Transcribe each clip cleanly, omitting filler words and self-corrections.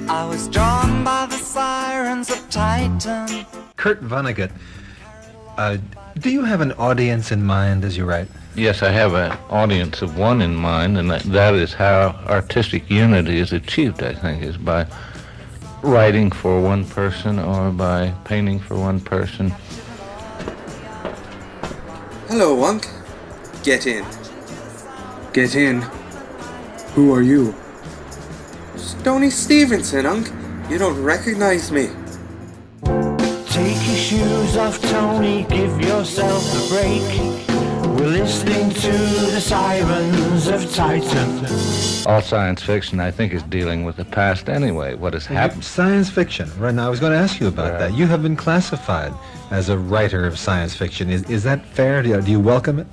I was drawn by the Sirens of Titan. Kurt Vonnegut, do you have an audience in mind as you write? Yes, I have an audience of one in mind, and that is how artistic unity is achieved, I think, is by writing for one person or by painting for one person. Hello, Wunk. Get in. Get in? Who are you? Stoney Stevenson, Unk. You don't recognize me. Take your shoes off, Tony, give yourself a break. We're listening to the Sirens of Titan. All science fiction, I think, is dealing with the past anyway. What has happened? Science fiction, right now I was going to ask you about that. You have been classified as a writer of science fiction. Is that fair? Do you welcome it?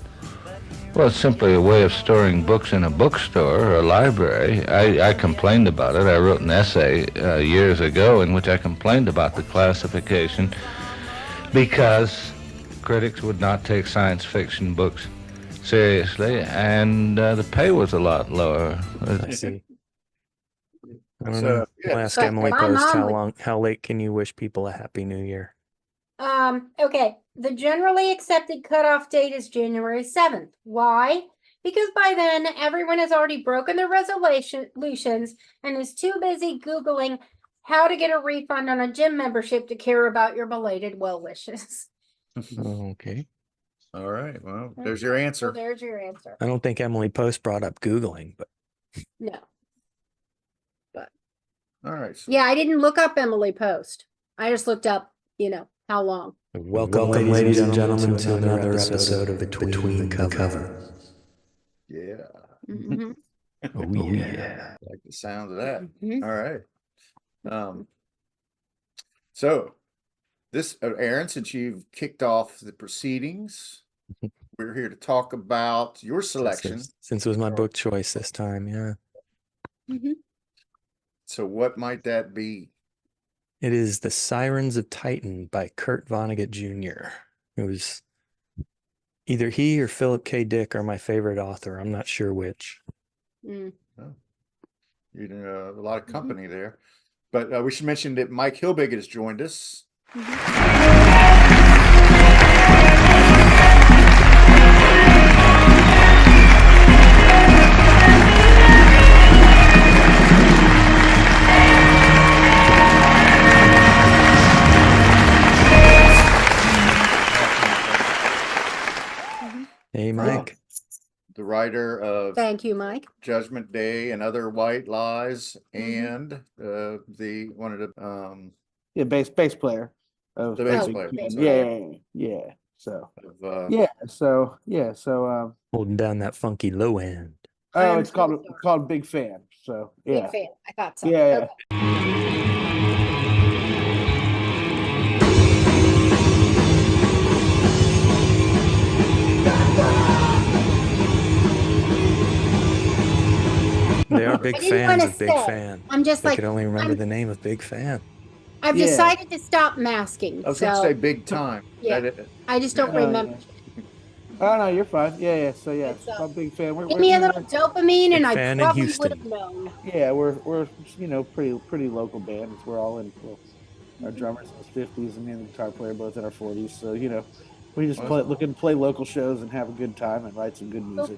Well, it's simply a way of storing books in a bookstore or a library. I complained about it. I wrote an essay years ago in which I complained about the classification because critics would not take science fiction books seriously, and the pay was a lot lower. I see. I don't know. I'll ask Emily Post how late can you wish people a Happy New Year? Okay. The generally accepted cutoff date is January 7th. Why? Because by then, everyone has already broken their resolutions and is too busy Googling how to get a refund on a gym membership to care about your belated well wishes. Okay. All right. Well, there's your answer. Well, there's your answer. I don't think Emily Post brought up Googling, but No. But All right. So yeah, I didn't look up Emily Post. I just looked up, how long. welcome ladies and gentlemen, to another episode of Between the Cover. yeah. Mm-hmm. Oh, yeah. I like the sound of that. Mhm. All right. So this, Aaron, since you've kicked off the proceedings, we're here to talk about your selection. Since it was my book choice this time, yeah. Mm-hmm. So what might that be? It is The Sirens of Titan by Kurt Vonnegut Jr. It was either he or Philip K. Dick are my favorite author. I'm not sure which. Mm. You know, a lot of company there. But we should mention that Mike Hilbig has joined us. Hey, Mike. The writer of Thank you, Mike. Judgment Day and Other White Lies, and the one of the Yeah, bass player. Of, The bass Oh, player. bass Yeah. So of, so Holding down that funky low end. I'm it's so called Big Fan. So yeah. Big fan. I thought so. Yeah. Okay. They are big I didn't fans wanna of Big say. Fan. I'm just I like, could only remember I'm- the name of Big Fan. I've Yeah. decided to stop masking. I was going to So say big time. Yeah. I just don't remember. Oh no, you're fine. Yeah. So yeah, It's, it's called Big Fan. Give me a little dopamine, Big and I fan in probably Houston. would have known. Yeah, we're pretty local band. We're all in. Well, our drummer's in his 50s, and me and the guitar player both in our 40s. So we just looking to play local shows and have a good time and write some good music.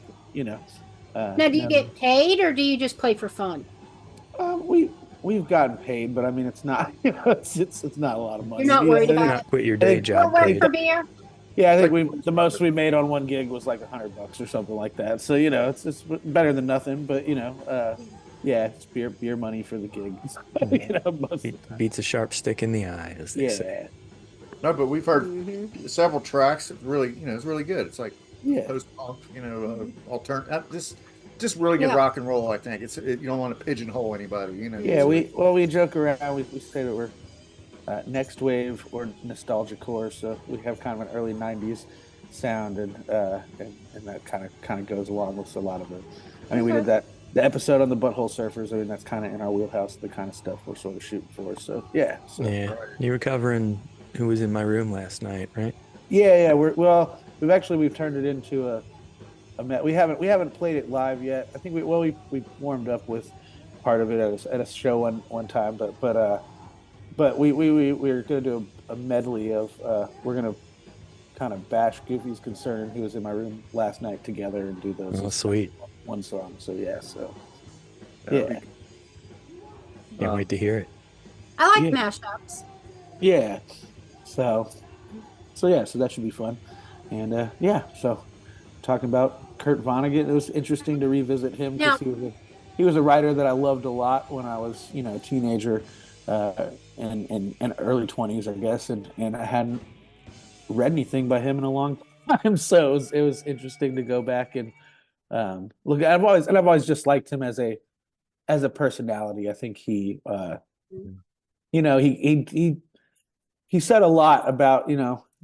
Now, do you get paid, or do you just play for fun? We've gotten paid, but I mean, it's not. It's not a lot of money. You're not worried about Not quit your day think- job. Work paid. for beer? Yeah, I think the most we made on one gig was like $100 or something like that. So it's better than nothing. But yeah, it's beer money for the gig. Most of the time. Beats a sharp stick in the eye, as they say. No, but we've heard several tracks. It's really, it's really good. It's like Yeah. post-punk, alternate. Just really good rock and roll. I think you don't want to pigeonhole anybody. Yeah, we joke around. We say that we're next wave or nostalgia core, so we have kind of an early '90s sound, and that kind of goes along with a lot of it. I mean, we did the episode on the Butthole Surfers. I mean, that's kind of in our wheelhouse, the kind of stuff we're sort of shooting for. So yeah. Yeah, you were covering Who Was in My Room last night, right? Yeah. We've turned it into a we haven't played it live yet. I think we warmed up with part of it at a show one time, but we were gonna do a medley of we're gonna kind of bash Goofy's Concern, who was in my room last night, together and do those. Oh, sweet. One song. So yeah, That'd yeah. Can't wait to hear it. I like Yeah. mashups. Yeah. So that should be fun. And so talking about Kurt Vonnegut, it was interesting to revisit him because he was a writer that I loved a lot when I was, a teenager, and early 20s, I guess, and I hadn't read anything by him in a long time. So it was interesting to go back and look. I've always just liked him as a personality. I think he said a lot about,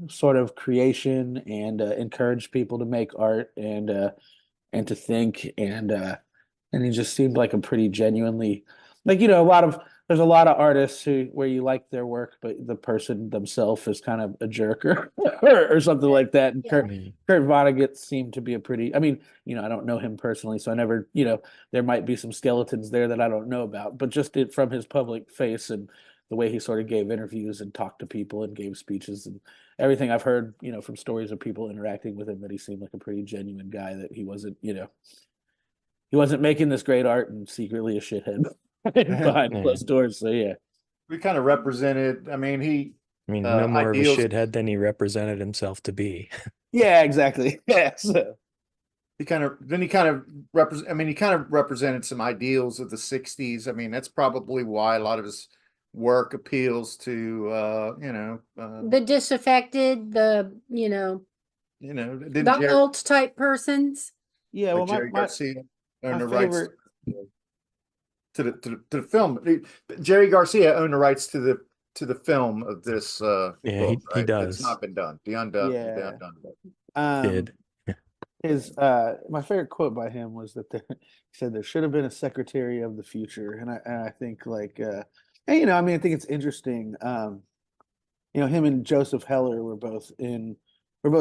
sort of creation and encouraged people to make art and to think, and he just seemed like a pretty genuinely, there's a lot of artists where you like their work, but the person themselves is kind of a jerk or something like that. And Kurt Vonnegut seemed to be a pretty, I don't know him personally, so I never, there might be some skeletons there that I don't know about, but just from his public face and the way he sort of gave interviews and talked to people and gave speeches and everything I've heard, from stories of people interacting with him, that he seemed like a pretty genuine guy, that he wasn't making this great art and secretly a shithead behind closed doors. So yeah, we kind of represented. no more ideals. of a shithead than he represented himself to be. Yeah, exactly. Yeah. So he kind of represented some ideals of the 60s. That's probably why a lot of his work appeals to the disaffected, the Jerry, alt type persons. Yeah, well, Jerry Garcia owned the rights favorite... to the film. Jerry Garcia owned the rights to the film of this book, he right? does. It's not been done. The undone. Did. His my favorite quote by him was that he said there should have been a secretary of the future, and I think I think it's interesting. Him and Joseph Heller were both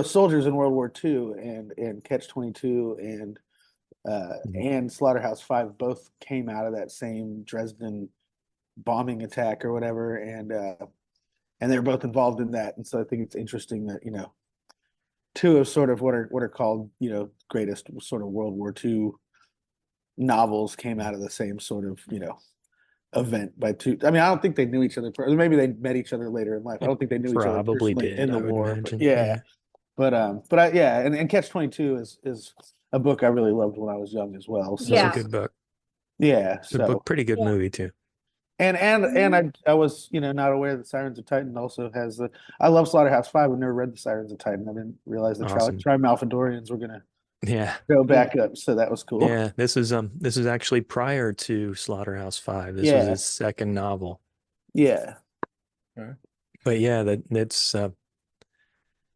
soldiers in World War II, and Catch-22 and Slaughterhouse-5 both came out of that same Dresden bombing attack or whatever, and they're both involved in that. And so I think it's interesting that two of sort of what are called greatest sort of World War II novels came out of the same sort of event by two. I don't think they knew each other. Maybe they met each other later in life. I don't think they knew each other personally in the war. And Catch-22 is a book I really loved when I was young as well. So. It's a good book. Yeah, Good book, pretty good movie too. And I was not aware that Sirens of Titan also has I love Slaughterhouse-5. I've never read the Sirens of Titan. I didn't realize the Tri-Malfadorians were gonna go back up, so that was cool. Yeah, this is actually prior to Slaughterhouse-5. This was his second novel. Yeah. But yeah, that's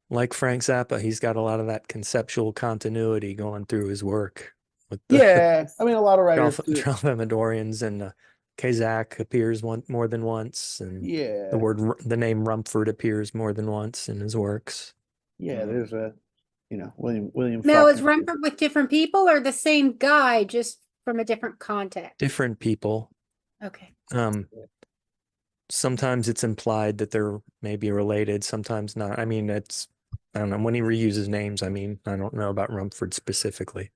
like Frank Zappa, he's got a lot of that conceptual continuity going through his work. With a lot of writers Tralfamadorians, and Kazak appears more than once, and the name Rumford appears more than once in his works. Yeah, there's William. Now, is Rumford with different people or the same guy, just from a different context? Different people. Okay. Sometimes it's implied that they're maybe related, sometimes not. I don't know, when he reuses names, I don't know about Rumford specifically.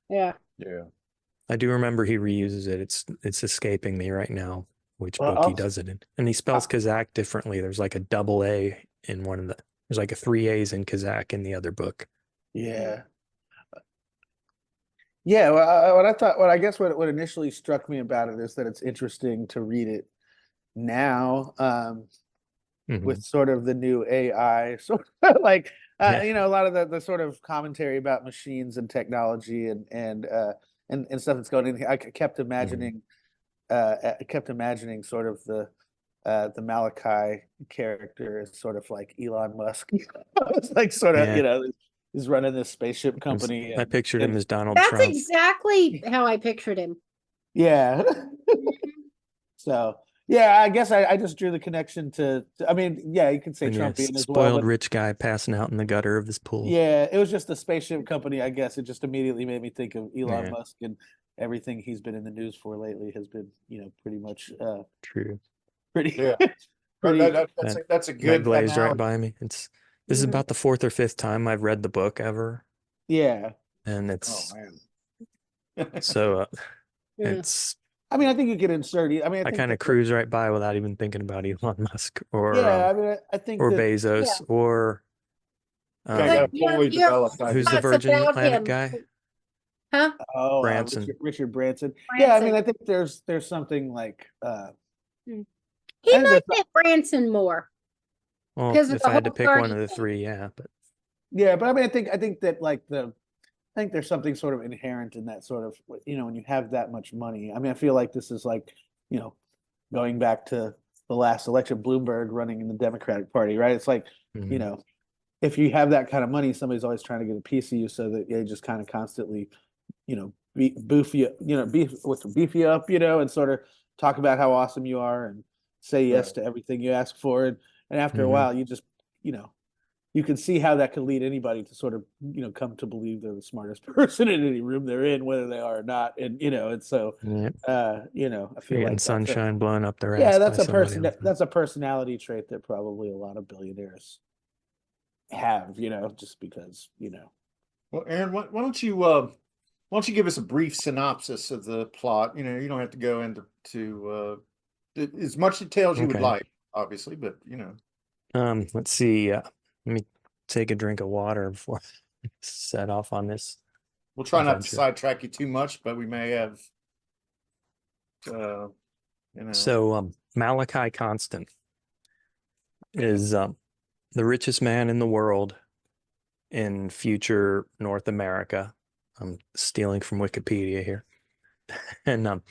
Yeah. Yeah. I do remember he reuses it. It's escaping me right now which book he does it in. And he spells Kazakh differently. There's like a double A in one of there's like a 3 A's in Kazakh in the other book. Yeah. Yeah, well, I guess what initially struck me about it is that it's interesting to read it now, with sort of the new AI, sort of like a lot of the sort of commentary about machines and technology and stuff that's going in. I kept imagining, sort of the Malachi character is sort of like Elon Musk. It's like sort of he's running this spaceship company. I pictured him as Donald That's Trump. exactly how I pictured him. Yeah. So yeah, I guess I just drew the connection to you could say Trumpian as well. Spoiled rich guy passing out in the gutter of his pool. Yeah, it was just the spaceship company, I guess. It just immediately made me think of Elon Musk everything he's been in the news for lately has been, pretty much True. pretty. Yeah. pretty That's a good That glazed right analogy. by me. This is about the 4th or 5th time I've read the book ever, yeah. and Oh it's man. so Yeah. it's I mean, I think you could insert. I mean, I I think kind of that cruise right by without even thinking about Elon Musk yeah. I mean, I think or that Bezos or Okay, I But got a your fully developed who's idea. the thoughts Virgin about Planet him. guy? Huh? Branson. Richard Branson. Yeah, I mean, Branson. I think there's something like He I think might that's- fit Branson more. Well, 'Cause of if the I had to whole pick one party of the thing. 3, yeah, but yeah, but I mean, I think that like I think there's something sort of inherent in that sort of, when you have that much money. I mean, I feel like this is like, going back to the last election, Bloomberg running in the Democratic Party, right? It's like, Mhm. if you have that kind of money, somebody's always trying to get a piece of you so that they just kind of constantly, beef you up, and sort of talk about how awesome you are and say yes Right. to everything you ask for. And after a Mhm. while, you just, you can see how that could lead anybody to sort of, come to believe they're the smartest person in any room they're in, whether they are or not. And, and so, Yep. I feel You're like getting that's sunshine blowing up their yeah, ass that's by a somebody person else. that's a personality trait that probably a lot of billionaires have, just because, Well, Aaron, why don't you give us a brief synopsis of the plot? You don't have to go into as much detail as you would Okay. like, obviously, but Let's see. Let me take a drink of water before I set off on this. we'll try not to adventure. sidetrack you too much, but we may have So Malachi Canstant is the richest man in the world in future North America. I'm stealing from Wikipedia here. And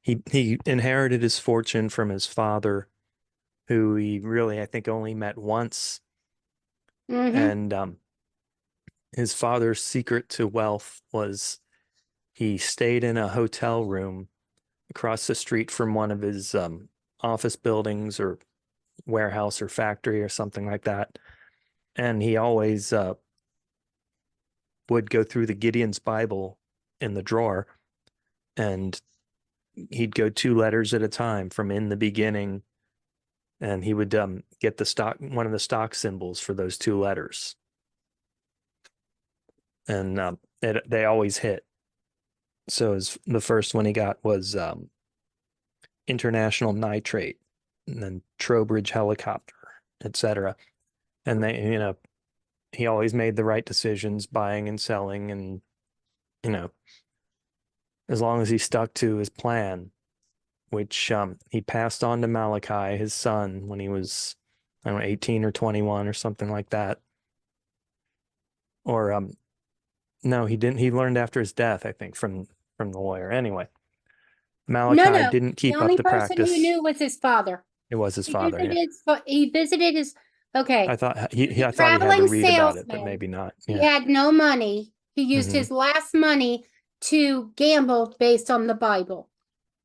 he inherited his fortune from his father, who he really, I think, only met once. Mhm. And his father's secret to wealth was he stayed in a hotel room across the street from one of his office buildings or warehouse or factory or something like that. And he always would go through the Gideon's Bible in the drawer, and he'd go 2 letters at a time from in the beginning, and he would get one of the stock symbols for those 2 letters. And they always hit. So the first one he got was International Nitrate, and then Trowbridge Helicopter, etc. And they, he always made the right decisions, buying and selling, and as long as he stuck to his plan, which he passed on to Malachi, his son, when he was, I don't know, 18 or 21 or something like that. Or no, he didn't. He learned after his death, I think, from the lawyer. Anyway, Malachi No. didn't keep the up only the person practice. who knew was his father. It was his He father. Yeah. visited his. Okay. I thought he I thought he had to Traveling read about it, but salesman. maybe not. He Yeah. had no money. He used Mhm. his last money to gamble based on the Bible,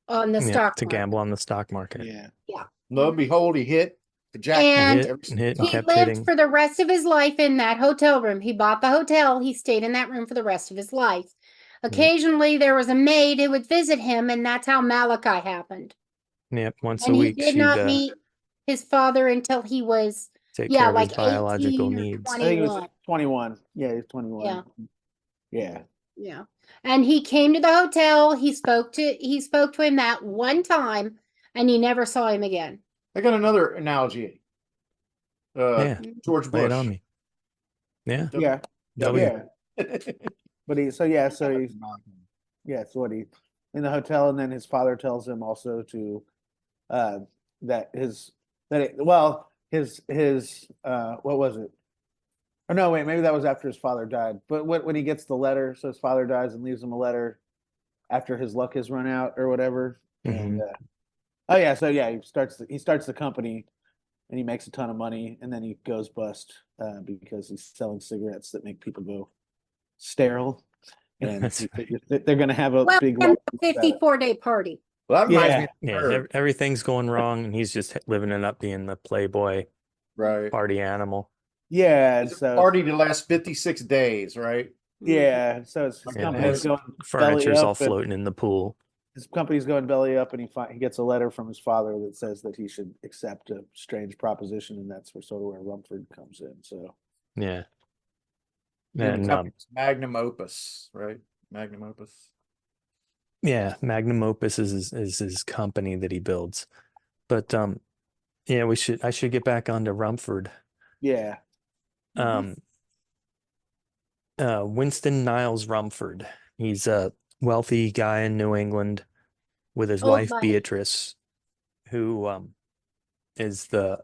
on the Yeah, stock to market. gamble on the stock market. yeah. Yeah. Lo and behold, he hit the jackpot. And Hit every and hit and time. He kept lived hitting. for the rest of his life in that hotel room. He bought the hotel. He stayed in that room for the rest of his life. Occasionally, there was a maid who would visit him, and that's how Malachi happened. Yep, once And a he week did she'd not meet his father until he was, take yeah, care of his like biological 18 or needs. I think he was 21. 21. Yeah, he was 21. Yeah. Yeah. Yeah. And he came to the hotel. He spoke to him that one time, and he never saw him again. I got another analogy. Yeah, George lay it Bush. on me. Yeah. Yeah. W. Yeah. But so what he in the hotel, and then his father tells him also to that his what was it? Or no, wait, maybe that was after his father died. But when he gets the letter, so his father dies and leaves him a letter after his luck has run out or whatever. And he starts the company, and he makes a ton of money, and then he goes bust because he's selling cigarettes that make people go sterile, and That's he right. figures that they're going to have a Well, big and lawsuit the about it. 54-day party. Well, that reminds Yeah. me of Yeah, her. everything's going wrong, and he's just living it up, being the playboy Right. party animal. Yeah, and It's a so party to last 56 days, right? Yeah, so his Yeah, company's his going belly furniture's all up, and floating in the pool. his company's going belly up, and he gets a letter from his father that says that he should accept a strange proposition, and that's where Rumford comes in. So Yeah. The And company's magnum opus, right? Magnum opus. yeah, Magnum Opus is his company that he builds. But yeah, I should get back onto Rumford. yeah, Um Winston Niles Rumford. He's a wealthy guy in New England with his Old wife buddy. Beatrice, who is the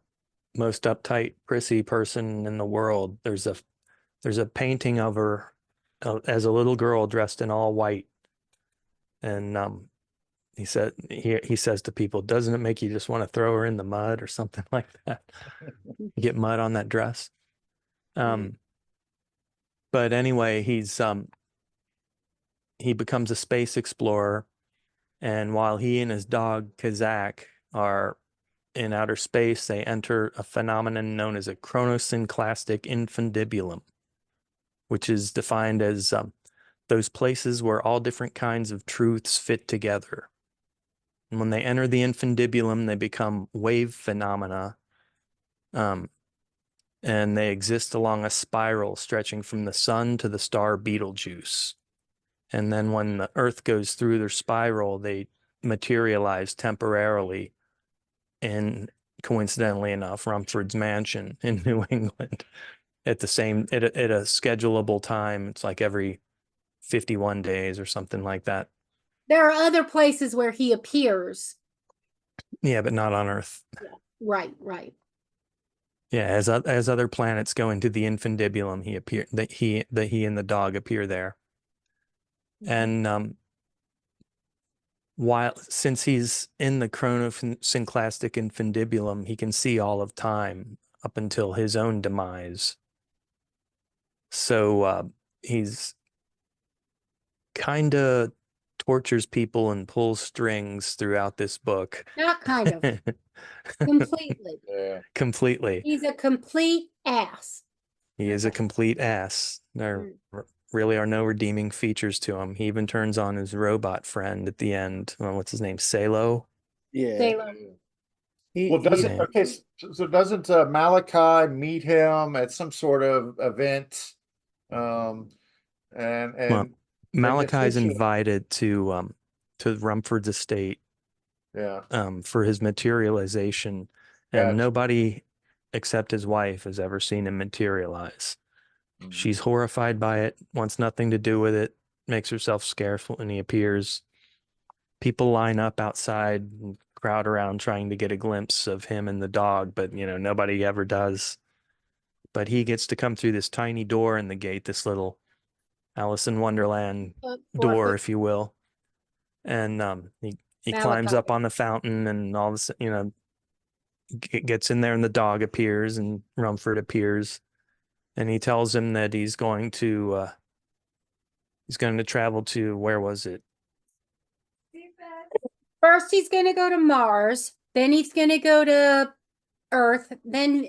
most uptight, prissy person in the world. There's a painting of her as a little girl dressed in all white, and he says to people, "Doesn't it make you just want to throw her in the mud or something like that? Get mud on that dress." But anyway, he becomes a space explorer, and while he and his dog Kazak are in outer space, they enter a phenomenon known as a chrono-synclastic infandibulum, which is defined as those places where all different kinds of truths fit together. And when they enter the infandibulum, they become wave phenomena, and they exist along a spiral stretching from the sun to the star Betelgeuse. And then when the Earth goes through their spiral, they materialize temporarily in, coincidentally enough, Rumford's mansion in New England at a schedulable time. It's like every 51 days or something like that. There are other places where he appears. Yeah, but not on Earth. Right, right. Yeah, as other planets go into the infundibulum, he and the dog appear there. And since he's in the chrono-synclastic infundibulum, he can see all of time up until his own demise. So he's kind of tortures people and pulls strings throughout this book. Not kind of. Completely. Yeah. Completely. He's a complete ass. He is a complete ass. There really are no redeeming features to him. He even turns on his robot friend at the end. What's his name? Salo? yeah. Sailor. Well, doesn't Malachi meet him at some sort of event? And Well, Malachi's essentially- invited to Rumford's estate yeah. for his materialization, and Gotcha. nobody except his wife has ever seen him materialize. Mhm. She's horrified by it, wants nothing to do with it, makes herself scarce when he appears. People line up outside and crowd around trying to get a glimpse of him and the dog, but nobody ever does. But he gets to come through this tiny door in the gate, this little Alice in Wonderland door, if you will. And he climbs up on the fountain, and all this, gets in there, and the dog appears, and Rumford appears, and he tells him that he's going to travel to, where was it? First, he's going to go to Mars. Then he's going to go to Earth. Then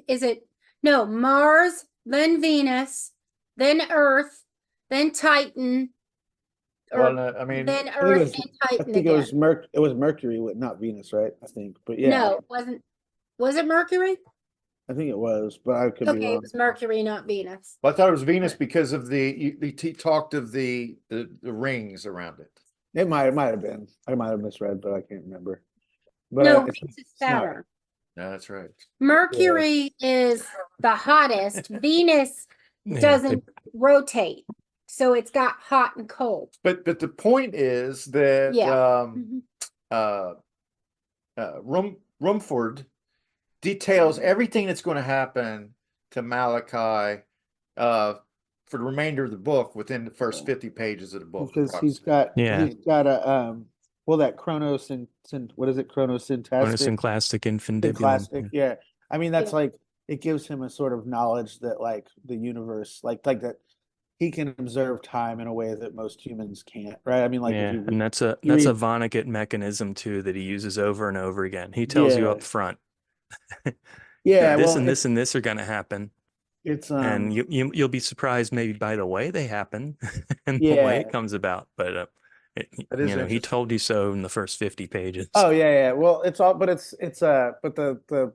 Mars, then Venus, then Earth, then Titan. Well, I mean, then I think Earth it was, and I Titan think again. it was Mercury, not Venus, right? I think, but yeah, No, it wasn't. Was it Mercury? I think it was, but I could be Okay, wrong. it was Mercury, not Venus. I thought it was Venus because of he talked of the rings around it. It might have been. I might have misread, but I can't remember. But No, it's Venus is not- Saturn. No, that's right. Mercury is the hottest. Venus Yeah, doesn't rotate, so it's got hot and cold. But the point is that Rumford details everything that's going to happen to Malachi for the remainder of the book within the first 50 pages of the book. because he's got a that what is it, chrono-synclastic Chrono-synclastic infundibulum. classic, yeah. I mean, that's like, it gives him a sort of knowledge that like the universe, like that he can observe time in a way that most humans can't, right? I mean, like, Yeah, if you, and that's a read- Vonnegut mechanism too that he uses over and over again. He tells you Yeah. up front. yeah, this well, and this and this are going to happen. It's and you'll be surprised maybe by the way they happen and the way yeah. it comes about. But That is he interesting. told you so in the first 50 pages. Oh yeah. Well, it's all, but it's but the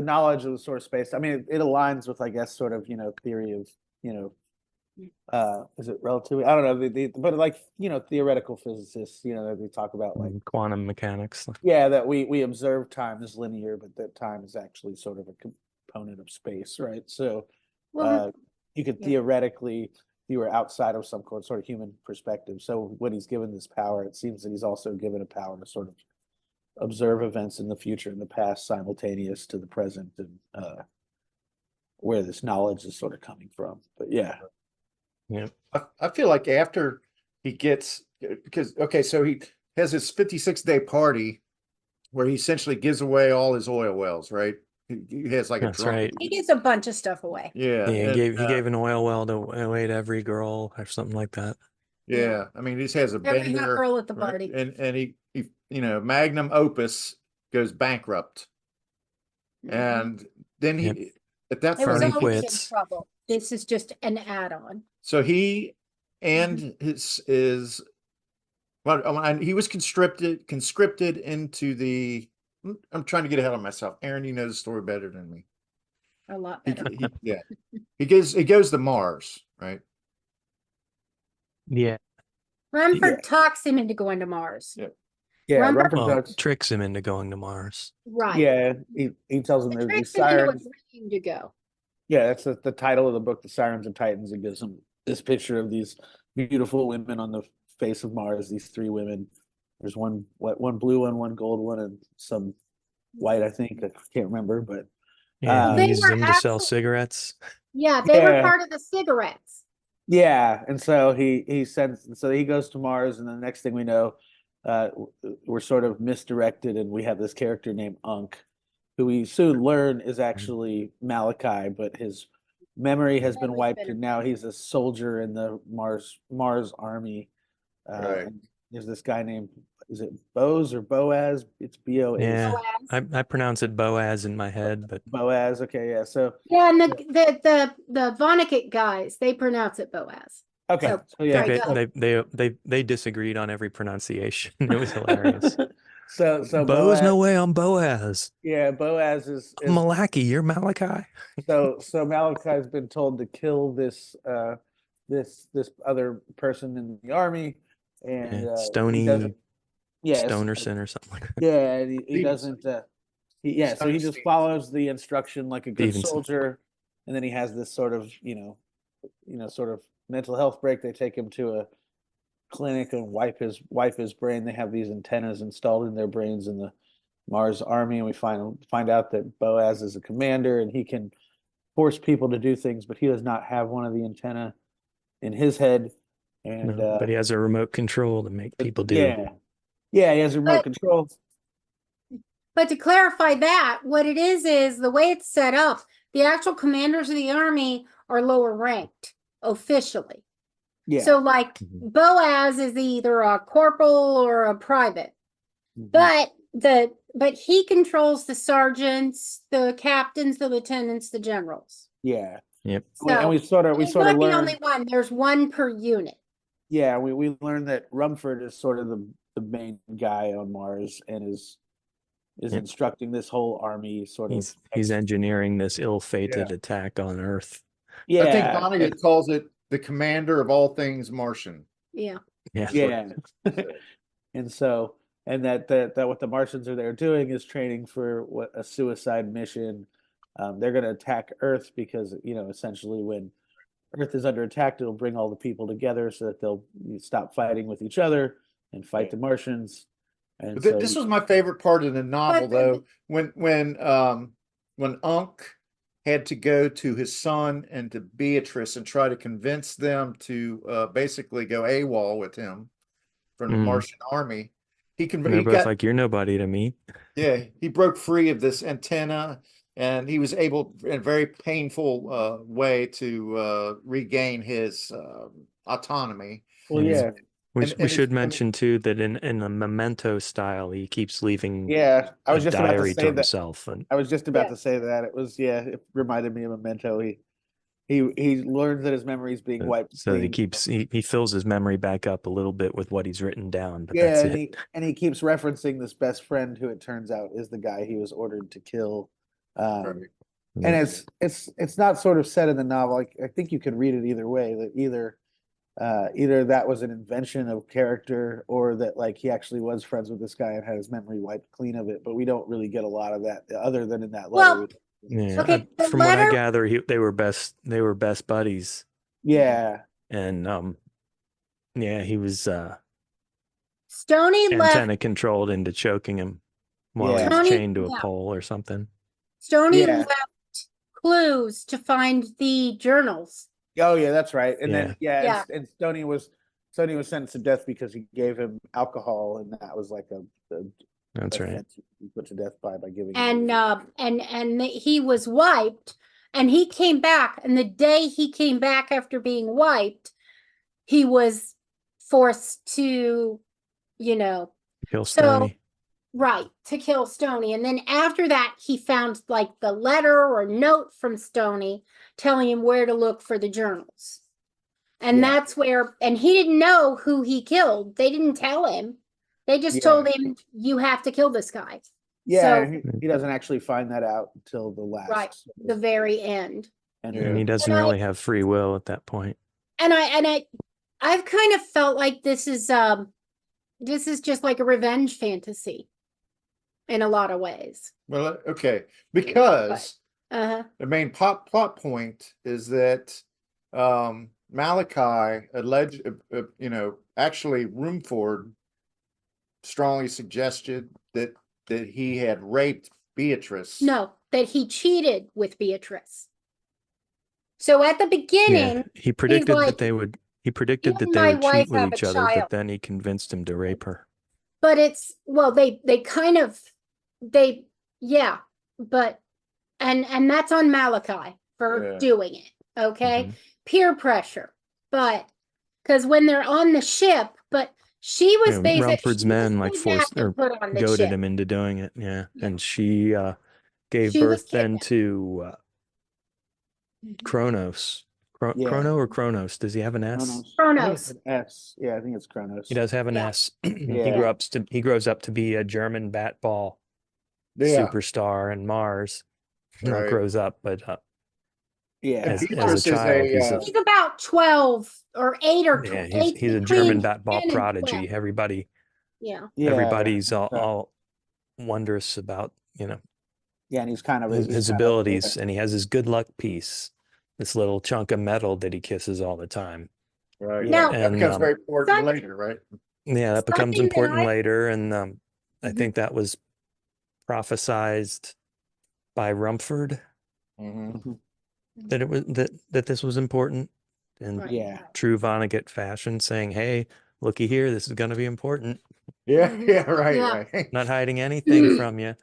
knowledge of the sort of space. I mean, it aligns with, I guess, sort of theory of is it relativity? I don't know. But like theoretical physicists, that they talk about like quantum mechanics. that we observe time as linear, but that time is actually sort of a component of space, right? So Well, you could yeah. theoretically, if you were outside of some sort of human perspective. So when he's given this power, it seems that he's also given a power to sort of observe events in the future and the past simultaneous to the present, and where this knowledge is sort of coming from. But yeah. I feel like after he gets, because so he has his 56-day party where he essentially gives away all his oil wells, right? He has like That's a drunk. right. He gives a bunch of stuff away. Yeah, He and, gave an oil well away to every girl or something like that. yeah. I mean, he just has a Every hot bender, girl at the right? party. And he magnum opus goes bankrupt, and then he at that It was Fernie point always in quits. trouble. This is just an add-on. so he and his well, and he was conscripted into the. I'm trying to get ahead of myself. Aaron, you know the story better than me. A lot He, better. he goes to Mars, right? Yeah. Rumford talks him into going to Mars. Yeah. Yeah, Rumford- Rumford Well, talks. tricks him into going to Mars. Right. Yeah, he tells them It there's these tricks him into sirens. agreeing to go. Yeah, that's the title of the book, The Sirens of Titans. It gives them this picture of these beautiful women on the face of Mars, these three women. There's one blue one, one gold one, and some white, I think. I can't remember, but Yeah, They he uses were them to sell actually- cigarettes. Yeah, they were Yeah. part of the cigarettes. yeah, and so he sends, so he goes to Mars, and the next thing we know, we're sort of misdirected, and we have this character named Unk, who we soon learn is actually Malachi, but his memory has been Memory's wiped, been and now he's a soldier in the Mars army. Right. And there's this guy named, is it Boaz or Boaz? It's B-O-A-Z. Yeah. Boaz. I pronounce it Boaz in my head, but Boaz. Okay, yeah. So Yeah, and the Vonnegut guys, they pronounce it Boaz. okay, So- so yeah. they disagreed on every pronunciation. It was hilarious. So Boaz, Boaz, no way, I'm Boaz. yeah, Boaz is I'm Malachi, you're Malachi. so Malachi's been told to kill this this other person in the army, and Yeah, he Stony doesn't- yeah, Stonerson or something like that. yeah, and he Stevenson. doesn't. So he just follows the instruction like a good Stevenson. soldier, and then he has this sort of sort of mental health break. They take him to a clinic and wipe his brain. They have these antennas installed in their brains in the Mars army, and we find out that Boaz is a commander, and he can force people to do things, but he does not have one of the antenna in his head. And No, but he has a remote control to make people do. yeah, he has a remote But- control. But to clarify that, what it is the way it's set up, the actual commanders of the army are lower ranked officially. Yeah, So like Mhm. Boaz is either a corporal or a private. Mhm. But he controls the sergeants, the captains, the lieutenants, the generals. yeah. Yep. And we sort of He's not the learn. only one. There's one per unit. Yeah, we learned that Rumford is sort of the main guy on Mars and is Yep. instructing this whole army sort of. He's engineering this ill-fated attack on Earth. Yeah, I think Vonnegut calls it the commander of all things Martian. Yeah. Yeah. yeah. And so, and that what the Martians are there doing is training for what a suicide mission. They're going to attack Earth because essentially when Earth is under attack, it'll bring all the people together so that they'll stop fighting with each other and fight the Martians. And But so this was my favorite part of the novel, But- though, when Unk had to go to his son and to Beatrice and try to convince them to basically go AWOL with him from the Mm. Martian army. He And they're both got, like, you're nobody to me. yeah, he broke free of this antenna, and he was able, in a very painful way, to regain his autonomy. well, Yeah. yeah, We And should it's- mention too that in the Memento style, he keeps leaving yeah. I was a just about to diary say to that. himself, and I was just about Yeah. to say that. It reminded me of Memento. he learns that his memory is being wiped So he clean. keeps he fills his memory back up a little bit with what he's written down, but Yeah, that's and it. he keeps referencing this best friend who it turns out is the guy he was ordered to kill. And it's not sort of said in the novel. I think you could read it either way. That either that was an invention of character, or that like he actually was friends with this guy and had his memory wiped clean of it. But we don't really get a lot of that other than in that letter. Well, Yeah. Okay, the From what I letter- gather, they were best buddies, Yeah, and yeah, he was Stoney left. antenna controlled into choking him while he Yeah. was Tony- chained to a yeah. pole or something. Stoney Yeah. left clues to find the journals. oh yeah, that's right. And then Yeah. and Stoney was sentenced to death because he gave him alcohol, and that was like a That's right. offense he put to death by giving. And he was wiped, and he came back. And the day he came back after being wiped, he was forced to, Kill So- Stoney. to kill Stoney. And then after that, he found like the letter or note from Stoney telling him where to look for the journals. And Yeah. that's where, and he didn't know who he killed. They didn't tell him. They just Yeah. told him, you have to kill this guy. Yeah, So- he doesn't actually find that out until the last. Right. The very end. And And he doesn't And I- really have free will at that point. And I've kind of felt like this is just like a revenge fantasy in a lot of ways. Well, okay, because Uh-huh. the main plot point is that Malachi actually Roomford strongly suggested that he had raped Beatrice. No, that he cheated with Beatrice. So at the Yeah, beginning, he predicted like, that they would. He predicted "You that and they my would wife cheat with have a each other, but child." then he convinced him to rape her. but it's, well, they kind of, yeah, but, and that's on Malachi for Yeah. doing it. Okay. Mhm. Peer pressure, but because when they're on the ship, but she was Yeah, basically Rumford's men like forced or put on the goaded ship. him into doing it. Yeah, Yeah. and she gave She was birth then kidnapped. to Chronos. Yeah. Chrono or Chronos? Does he have an S? Chronos. S. Yeah, I think it's Chronos. He does have an Yeah. S. Yeah. He grows up to be a German bat ball Yeah. superstar in Mars. Not Right. grows up, but Yeah. as Beatrice a is child, He's about 12 or 8 or yeah, 8. he's a between German bat ball 10 and prodigy. 12. Everybody, Yeah. Yeah, everybody's yeah. all wondrous about Yeah, and he's kind of his he's kind of- abilities, and he has his good luck piece, this little chunk of metal that he kisses all the time. Right. Now- that becomes And, very important Son- later, right? Yeah, that becomes Something that important I- later, and I Mhm. think that was prophesized by Rumford Mm-hmm. that it was that this was important in Right. Yeah. true Vonnegut fashion, saying, "Hey, looky here, this is going to be important. Yeah, Mhm. yeah, right, Yeah. right. Not hiding anything from you."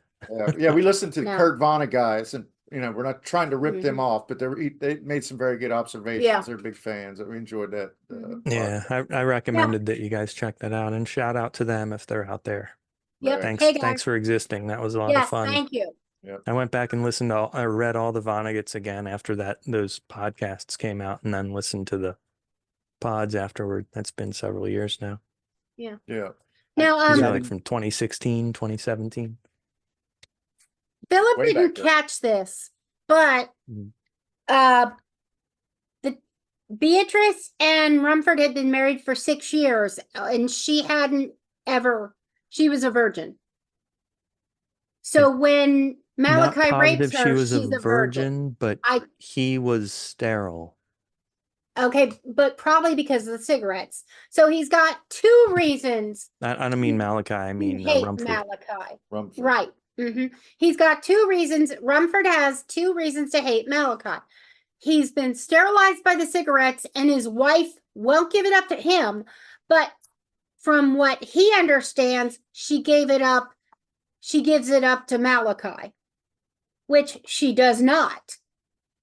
Yeah, we listened to No. Kurt Vonnegut guys, and we're not trying to rip them Mhm. off, but they made some very good observations. Yeah. They're big fans. We enjoyed that. Mhm. Yeah, I recommended that you guys check that out, and shout out to them if they're out there. Yep. Right. Hey, guys. Thanks for existing. That was a lot Yes, of fun. thank you. I went back and listened to I read all the Vonneguts again after those podcasts came out, and then listened to the pods afterward. That's been several years now. Yeah. Now, These Yeah, are I like didn't- from 2016, 2017. Philip Way back didn't there. catch this, but Mm. the Beatrice and Rumford had been married for 6 years, and she was a virgin. So when Not Malachi rapes positive her, she was she's a virgin, but I- he was sterile. Okay, but probably because of the cigarettes. So he's got 2 reasons I don't mean Malachi. I to mean hate Rumford. Malachi. Rumford. Right. He's got 2 reasons. Rumford has 2 reasons to hate Malachi. He's been sterilized by the cigarettes, and his wife won't give it up to him. But from what he understands, she gave it up. She gives it up to Malachi, which she does not.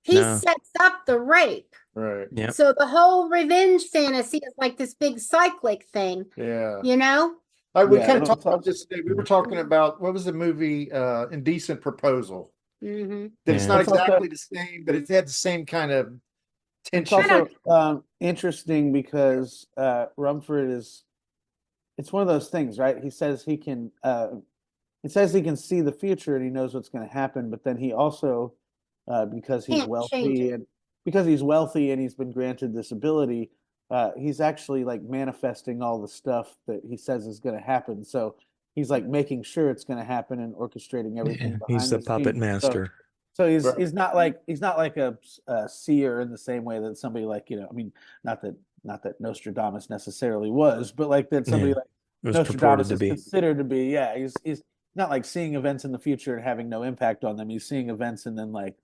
He No. sets up the rape. Right. Yep. So the whole revenge fantasy is like this big cyclic thing, Yeah. you know? We Yeah, kind of it'll talked about this today. We were talking about what was the movie Indecent Proposal. Mm-hmm. That it's Yeah. not Let's talk exactly the same, but it had the same kind of It's tension. also interesting because Rumford is. It's one of those things, right? He says he can. It says he can see the future and he knows what's going to happen, but then he also, because he's Can't change wealthy it. and because he's wealthy and he's been granted this ability, he's actually like manifesting all the stuff that he says is going to happen. So he's like making sure it's going to happen and orchestrating everything Yeah, behind he's the the puppet scenes. master. So he's Right. he's not like a seer in the same way that somebody like, you know, I mean, not that Nostradamus necessarily was, but like that somebody Yeah, like it was Nostradamus purported to is be. considered to be. Yeah, he's not like seeing events in the future and having no impact on them. He's seeing events and then like,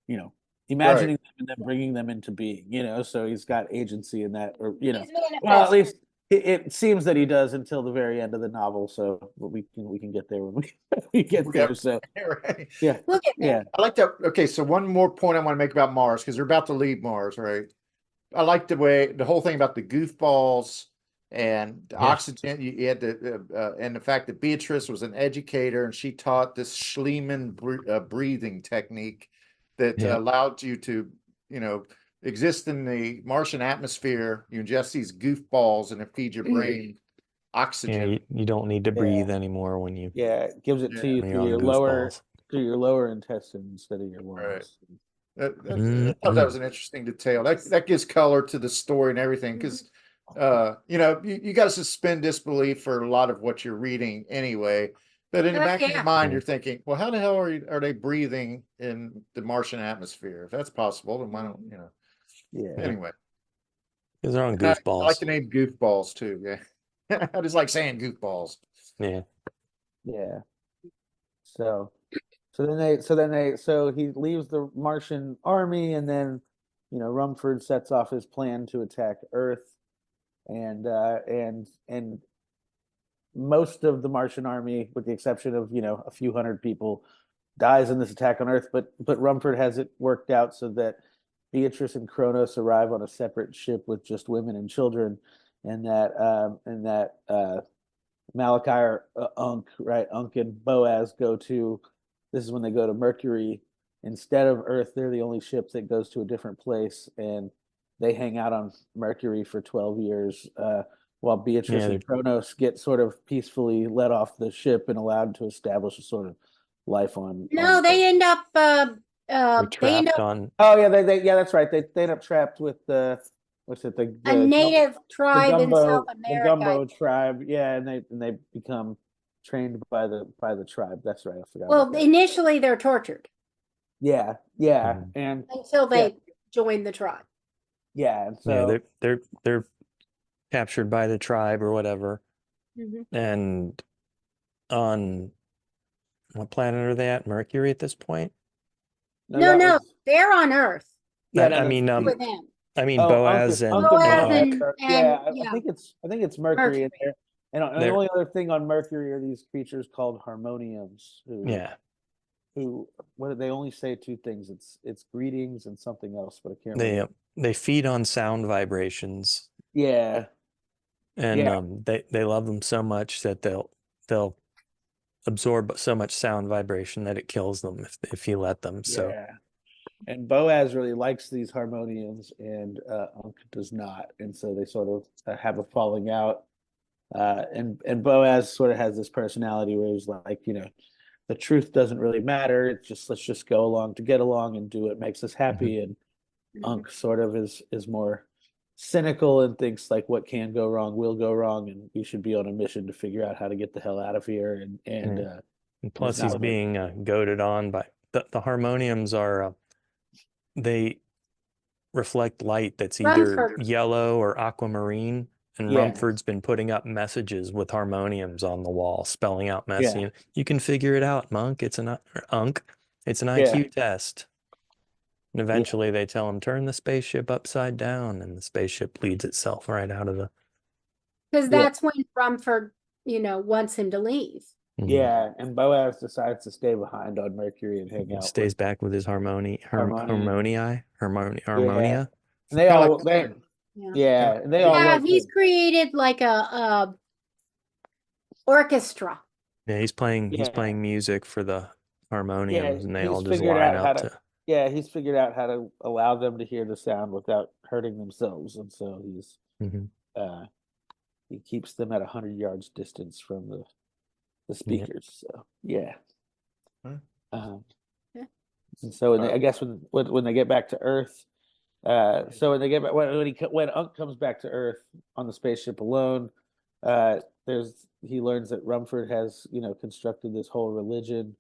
you know, imagining them and then bringing them into being, you know, so he's got agency in that, or, you know, He's well, at manifesting. least it seems that he does until the very end of the novel. So we can get there when we get there. Yep. So Right. yeah, We'll get there. yeah, I like that. Okay, so one more point I want to make about Mars, because they're about to leave Mars, right? I like the whole thing about the goofballs and the oxygen. You had and the fact that Beatrice was an educator and she taught this Schliemann breathing technique that allowed you to, you know, exist in the Martian atmosphere. You ingest these goofballs and it feeds your brain Yeah, oxygen. you don't need to breathe anymore when you it gives it to you when through you're on your lower goofballs. intestine instead of your lungs. Right. I thought that was an interesting detail. That gives color to the story and everything, because you know, you got to suspend disbelief for a lot of what you're reading anyway. But in the back of your mind, you're thinking, well, how the hell are they breathing in the Martian atmosphere? If that's possible, then why don't, you know? Yeah. Anyway, Because they're on and I like goofballs. the name goofballs too. Yeah, I just like saying goofballs. Yeah. Yeah. So he leaves the Martian army, and then, you know, Rumford sets off his plan to attack Earth, and most of the Martian army, with the exception of, you know, a few hundred people, dies in this attack on Earth. But Rumford has it worked out so that Beatrice and Kronos arrive on a separate ship with just women and children, and that Malachi or Unk, right? Unk and Boaz go to. This is when they go to Mercury instead of Earth. They're the only ship that goes to a different place, and they hang out on Mercury for 12 years, while Beatrice and Kronos get sort of peacefully let off the ship and allowed to establish a sort of life on. No, they end up. Trapped on. Oh yeah, that's right. They end up trapped with the what's it? A native tribe in South the America. Gumbo tribe. Yeah, and they become trained by the tribe. That's right. I forgot. Well, initially they're tortured. Yeah, and until they join the tribe. Yeah, and so they're captured by the tribe or whatever, and on what planet are they at? Mercury at this point? No, they're on Earth. Yeah, I mean, with them. I mean, Boaz and I think it's Mercury. And the only other thing on Mercury are these creatures called harmoniums. Who they only say two things. It's greetings and something else, but I can't remember. They feed on sound vibrations. Yeah. And they love them so much that they'll absorb so much sound vibration that it kills them if you let them. So yeah. And Boaz really likes these harmoniums, and Unk does not, and so they sort of have a falling out. And Boaz sort of has this personality where he's like, you know, the truth doesn't really matter. It's just let's just go along to get along and do what makes us happy. And Unk sort of is more cynical and thinks like what can go wrong will go wrong, and we should be on a mission to figure out how to get the hell out of here. And plus he's being goaded on by the harmoniums are they reflect light that's either yellow or aquamarine. And Rumford's been putting up messages with harmoniums on the wall, spelling out messaging. You can figure it out, Monk. It's an IQ test. And eventually they tell him, turn the spaceship upside down, and the spaceship leads itself right out of the... Because that's when Rumford, you know, wants him to leave. Yeah, and Boaz decides to stay behind on Mercury and hang out. Stays back with his harmonia. And they all... he's created like a orchestra. Yeah, he's playing music for the harmoniums, and they all just line up to Yeah, he's figured out how to allow them to hear the sound without hurting themselves, and so Mhm. he keeps them at 100 yards distance from the Yep. speakers. So yeah. Hmm. Yeah. And so I guess when they get back to Earth, so when they get back when Unk comes back to Earth on the spaceship alone, he learns that Rumford has constructed this whole religion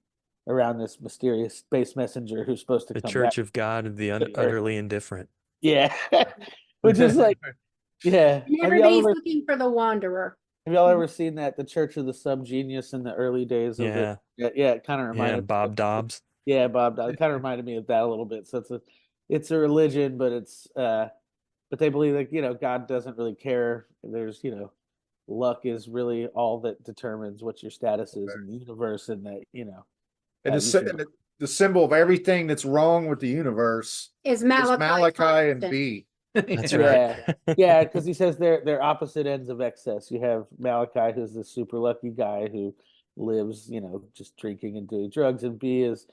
around this mysterious space messenger who's supposed to The come Church back. of God of the to Earth. utterly indifferent. Yeah, which is like, yeah. And everybody's looking for the Wanderer. Have y'all ever seen that the Church of the Subgenius in the early days of Yeah. it? Yeah, it kind of reminded Yeah, me Bob of- Dobbs. Yeah, Bob Dobbs. It kind of reminded me of that a little bit. So it's a religion, but but they believe that God doesn't really care. There's luck is really all that determines what your status is in the universe, and that And you should- and the symbol of everything that's wrong with the universe Is is Malachi and Canstant. B. That's Yeah. right. Yeah, because he says they're opposite ends of excess. You have Malachi, who's the super lucky guy who lives, just drinking and doing drugs, and B is,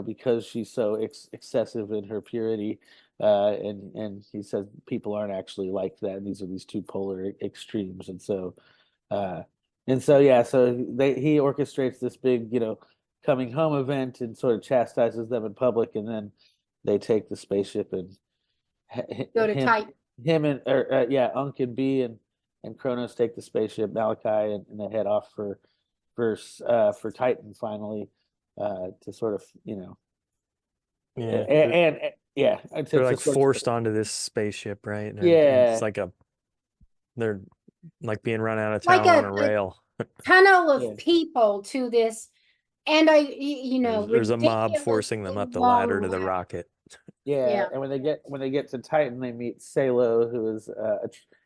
because she's so excessive in her purity, and he says people aren't actually like that. And these are these two polar extremes, and so yeah, so he orchestrates this big, coming home event and sort of chastises them in public, and then they take the spaceship and Go to Titan. him and Unk and B and Kronos take the spaceship, Malachi, and they head off for Titan finally, to sort of Yeah. and yeah, They're like forced onto this spaceship, right? And Yeah. It's like they're like being run out of Like town on a a- rail. Tunnel of Yeah. people to this, and There's a mob forcing them up the ladder to the ridiculously long rocket. Yeah, Yeah. and when they get to Titan, they meet Salo, who is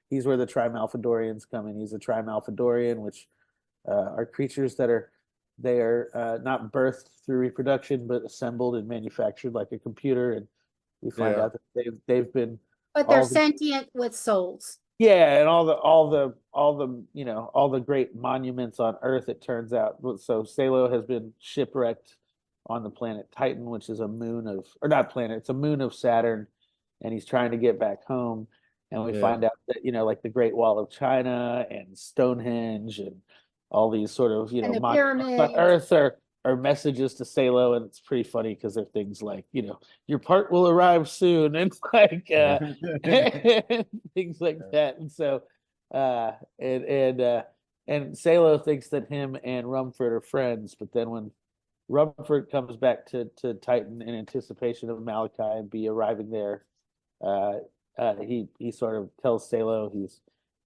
he's where the Trimalphadorians come in. He's a Trimalphadorian, which are creatures that are not birthed through reproduction, but assembled and manufactured like a computer. And we find Yeah. out that they've been But they're all the- sentient with souls. yeah, and all the great monuments on Earth. It turns out, so Salo has been shipwrecked on the planet Titan, which is a moon or not planet, it's a moon of Saturn, and he's trying to get back home. And we Yeah. find out that like the Great Wall of China and Stonehenge and all these sort of And the monuments on pyramids. Earth are messages to Salo, and it's pretty funny because they're things like your part will arrive soon, and like things like that. And so and Salo thinks that him and Rumford are friends, but then when Rumford comes back to Titan in anticipation of Malachi and B arriving there, he sort of tells Salo he's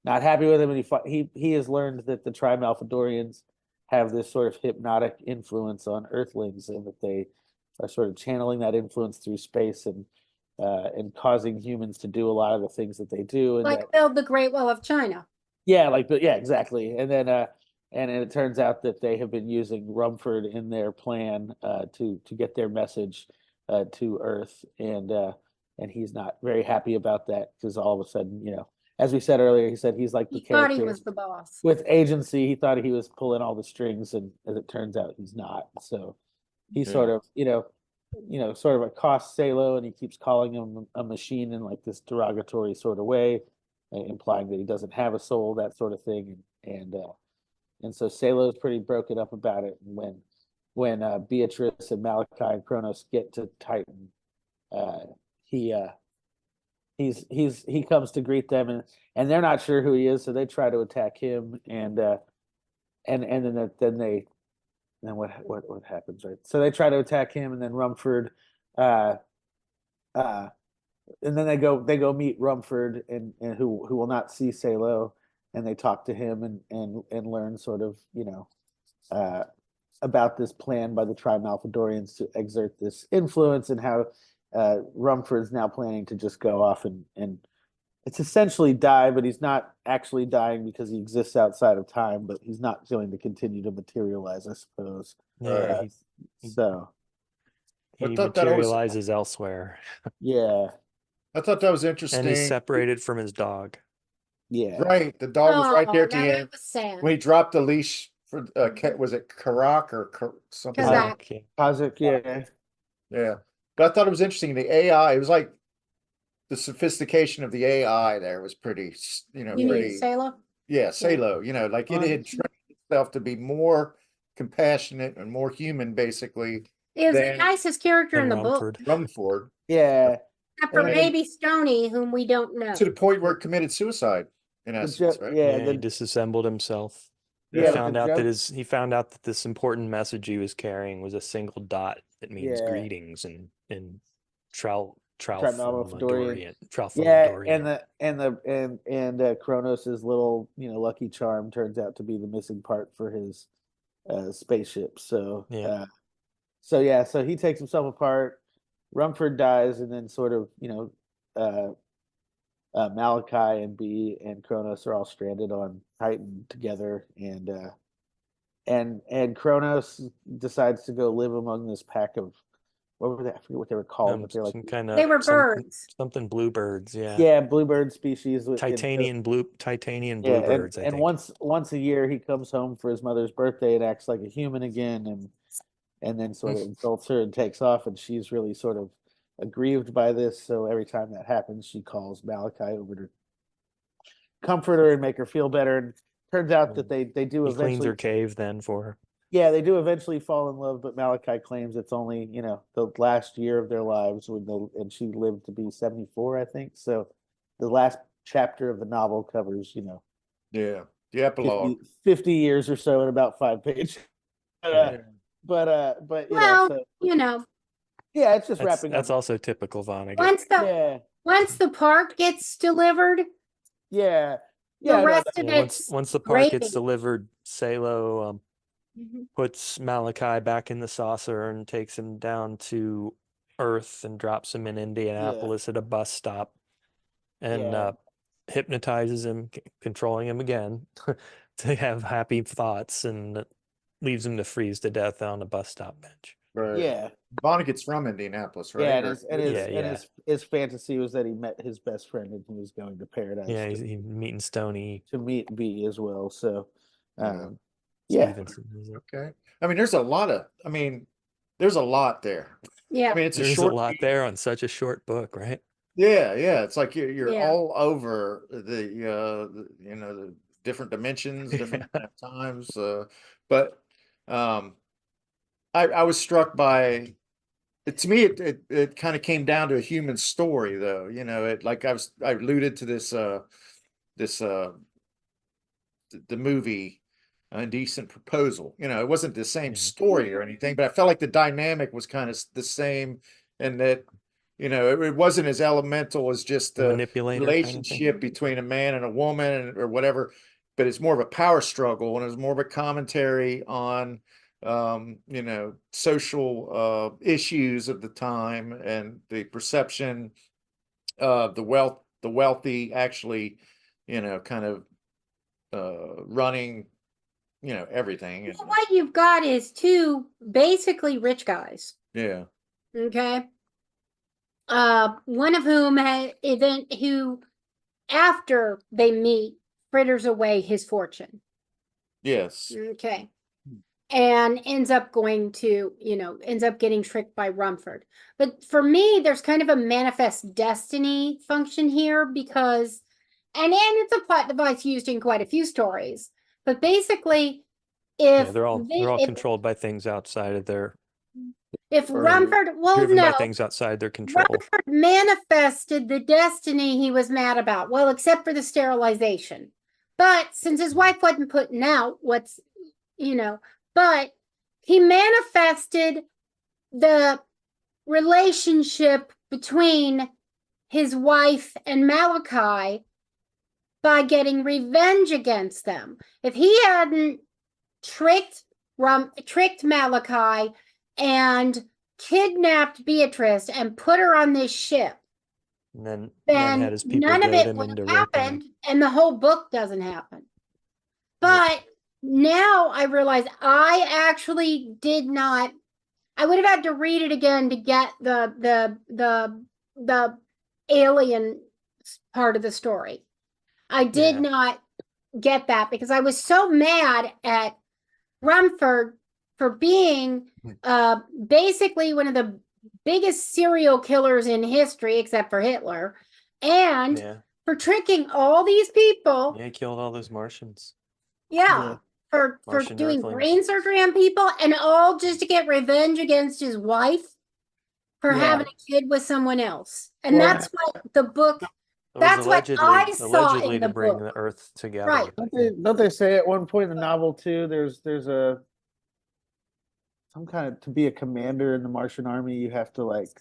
not happy with him, and he has learned that the Trimalphadorians have this sort of hypnotic influence on Earthlings, and that they are sort of channeling that influence through space and causing humans to do a lot of the things that they do, and Like build the Great Wall of China. yeah, exactly. And then and it turns out that they have been using Rumford in their plan to get their message to Earth, and he's not very happy about that, because all of a sudden, as we said earlier, he said he's like the He thought he character was the boss. with agency. He thought he was pulling all the strings, and as it turns out, he's not. So he sort of, sort of accosts Salo, and he keeps calling him a machine in like this derogatory sort of way, implying that he doesn't have a soul, that sort of thing. And so Salo's pretty broken up about it. And when Beatrice and Malachi and Kronos get to Titan, he comes to greet them, and they're not sure who he is, so they try to attack him, and then what happens, right? So they try to attack him, and then Rumford, and then they go meet Rumford, and who will not see Salo, and they talk to him and learn sort of about this plan by the Trimalphadorians to exert this influence, and how Rumford's now planning to just go off and it's essentially die, but he's not actually dying because he exists outside of time, but he's not going to continue to materialize, I suppose. Yeah, So he I thought that was- materializes elsewhere, yeah, I thought that was interesting. and he's separated from his dog. yeah, Right, the dog was right there at the now end that was sad. when he dropped the leash for was it Karak or something? Kazak. Okay. Kazak, yeah. Yeah, But I thought it was interesting. The AI, it was like the sophistication of the AI there was pretty, You mean pretty, Sailor? yeah, Salo, like it had trained itself to be more compassionate and more human, basically, It was the than nicest character in And the book. Rumford. Rumford, Yeah. Except for And- maybe Stony, whom we don't know. to the point where it committed suicide, in essence, right? Yeah, Yeah, he disassembled himself. Yeah, He found the out joke- that he found out that this important message he was carrying was a single dot that means Yeah. greetings in Tralfamadorian. Tralfamadorian. And Kronos's little lucky charm turns out to be the missing part for his spaceship. So Yeah. so he takes himself apart. Rumford dies, and then sort of Malachi and B and Kronos are all stranded on Titan together, and Kronos decides to go live among this pack of, what were they? I forget what they were called, but they're like some kind of They were birds. something bluebirds, yeah. bluebird species. Titanian Yeah, bluebirds, I and think. once a year he comes home for his mother's birthday and acts like a human again, and then sort of insults her and takes off, and she's really sort of aggrieved by this. So every time that happens, she calls Malachi over to comfort her and make her feel better. And turns out that they do He cleans her eventually, cave then for her. yeah, they do eventually fall in love. But Malachi claims it's only the last year of their lives and she lived to be 74, I think. So the last chapter of the novel covers Yeah, the epilogue. 50 years or so in about 5 pages. But Well, so, yeah, it's just wrapping That's up. also typical Vonnegut. Once the part gets delivered, The the rest of Yeah, it's once the part gets gravy. delivered, Salo Mhm. puts Malachi back in the saucer and takes him down to Earth and drops him in Indianapolis at a bus stop, and hypnotizes him, controlling him again to have happy thoughts, and leaves him to freeze to death on a bus stop bench. Right. Vonnegut's from Indianapolis, right? His fantasy was that he met his best friend and he was going to paradise. Yeah, he's meeting Stony to meet B as well. So, Stevenson. Is it? Okay. I mean, there's a lot there. Yeah. I mean, it's There's a short a lot there on such a short book, right? Yeah, it's like you're Yeah. all over the different dimensions, different times. But I was struck by it. To me, it kind of came down to a human story, though. Like I alluded to this the movie Indecent Proposal. It wasn't the same story or anything, but I felt like the dynamic was kind of the same, and that it wasn't as elemental as just the Manipulator relationship between a man and a woman or whatever, but it's more of a power struggle, and it's more of a commentary on social issues of the time and the perception of the wealthy actually kind of running everything. Well, what you've got is two basically rich guys. Yeah. Okay. One of whom who after they meet fritters away his fortune. Yes. Okay. And ends up getting tricked by Rumford. But for me, there's kind of a manifest destiny function here because, and it's a plot device used in quite a few stories. But basically, they're all controlled by things outside of their. If Rumford, driven by things outside their control. Rumford manifested the destiny he was mad about. Well, except for the sterilization. But since his wife wasn't putting out but he manifested the relationship between his wife and Malachi by getting revenge against them. If he hadn't tricked Malachi and kidnapped Beatrice and put her on this ship, then had his people none of goad it him would into have raping happened, and the whole book doesn't happen. But now I realize I actually did not. I would have had to read it again to get the alien part of the story. I did not get that because I was so mad at Rumford for being basically one of the biggest serial killers in history, except for Hitler, and Yeah. for tricking all these people. Yeah, he killed all those Martians. Yeah. For Martian doing Earthlings. brain surgery on people, and all just to get revenge against his wife for having a kid with someone else. And Well, that's what the book. It was That's what I saw allegedly in the to bring book. the Earth together. Right. but Don't they say at one point in the novel too? There's a some kind of, to be a commander in the Martian army, you have to like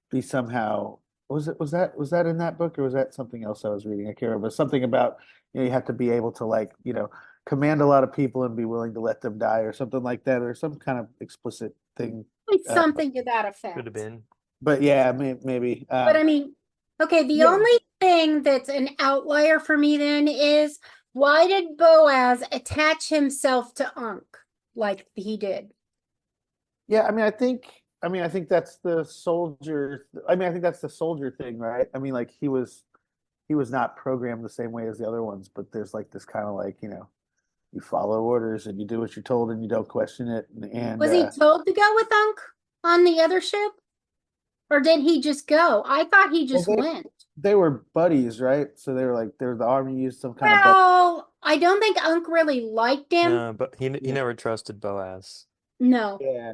be somehow. Was that in that book, or was that something else I was reading? I can't remember. Something about, you have to be able to like, command a lot of people and be willing to let them die, or something like that, or some kind of explicit thing. It's something to that effect. Could have been. But yeah, maybe. But I mean, okay, the only thing that's an outlier for me then is, why did Boaz attach himself to Ankh like he did? Yeah, I think that's the soldier. I think that's the soldier thing, right? Like he was not programmed the same way as the other ones, but there's like this kind of like, you follow orders and you do what you're told and you don't question it. And Was he told to go with Ankh on the other ship? Or did he just go? I thought he just went. They were buddies, right? So they were like, the army used some kind of. Well, I don't think Ankh really liked him. No, but he never trusted Boaz. No. Yeah.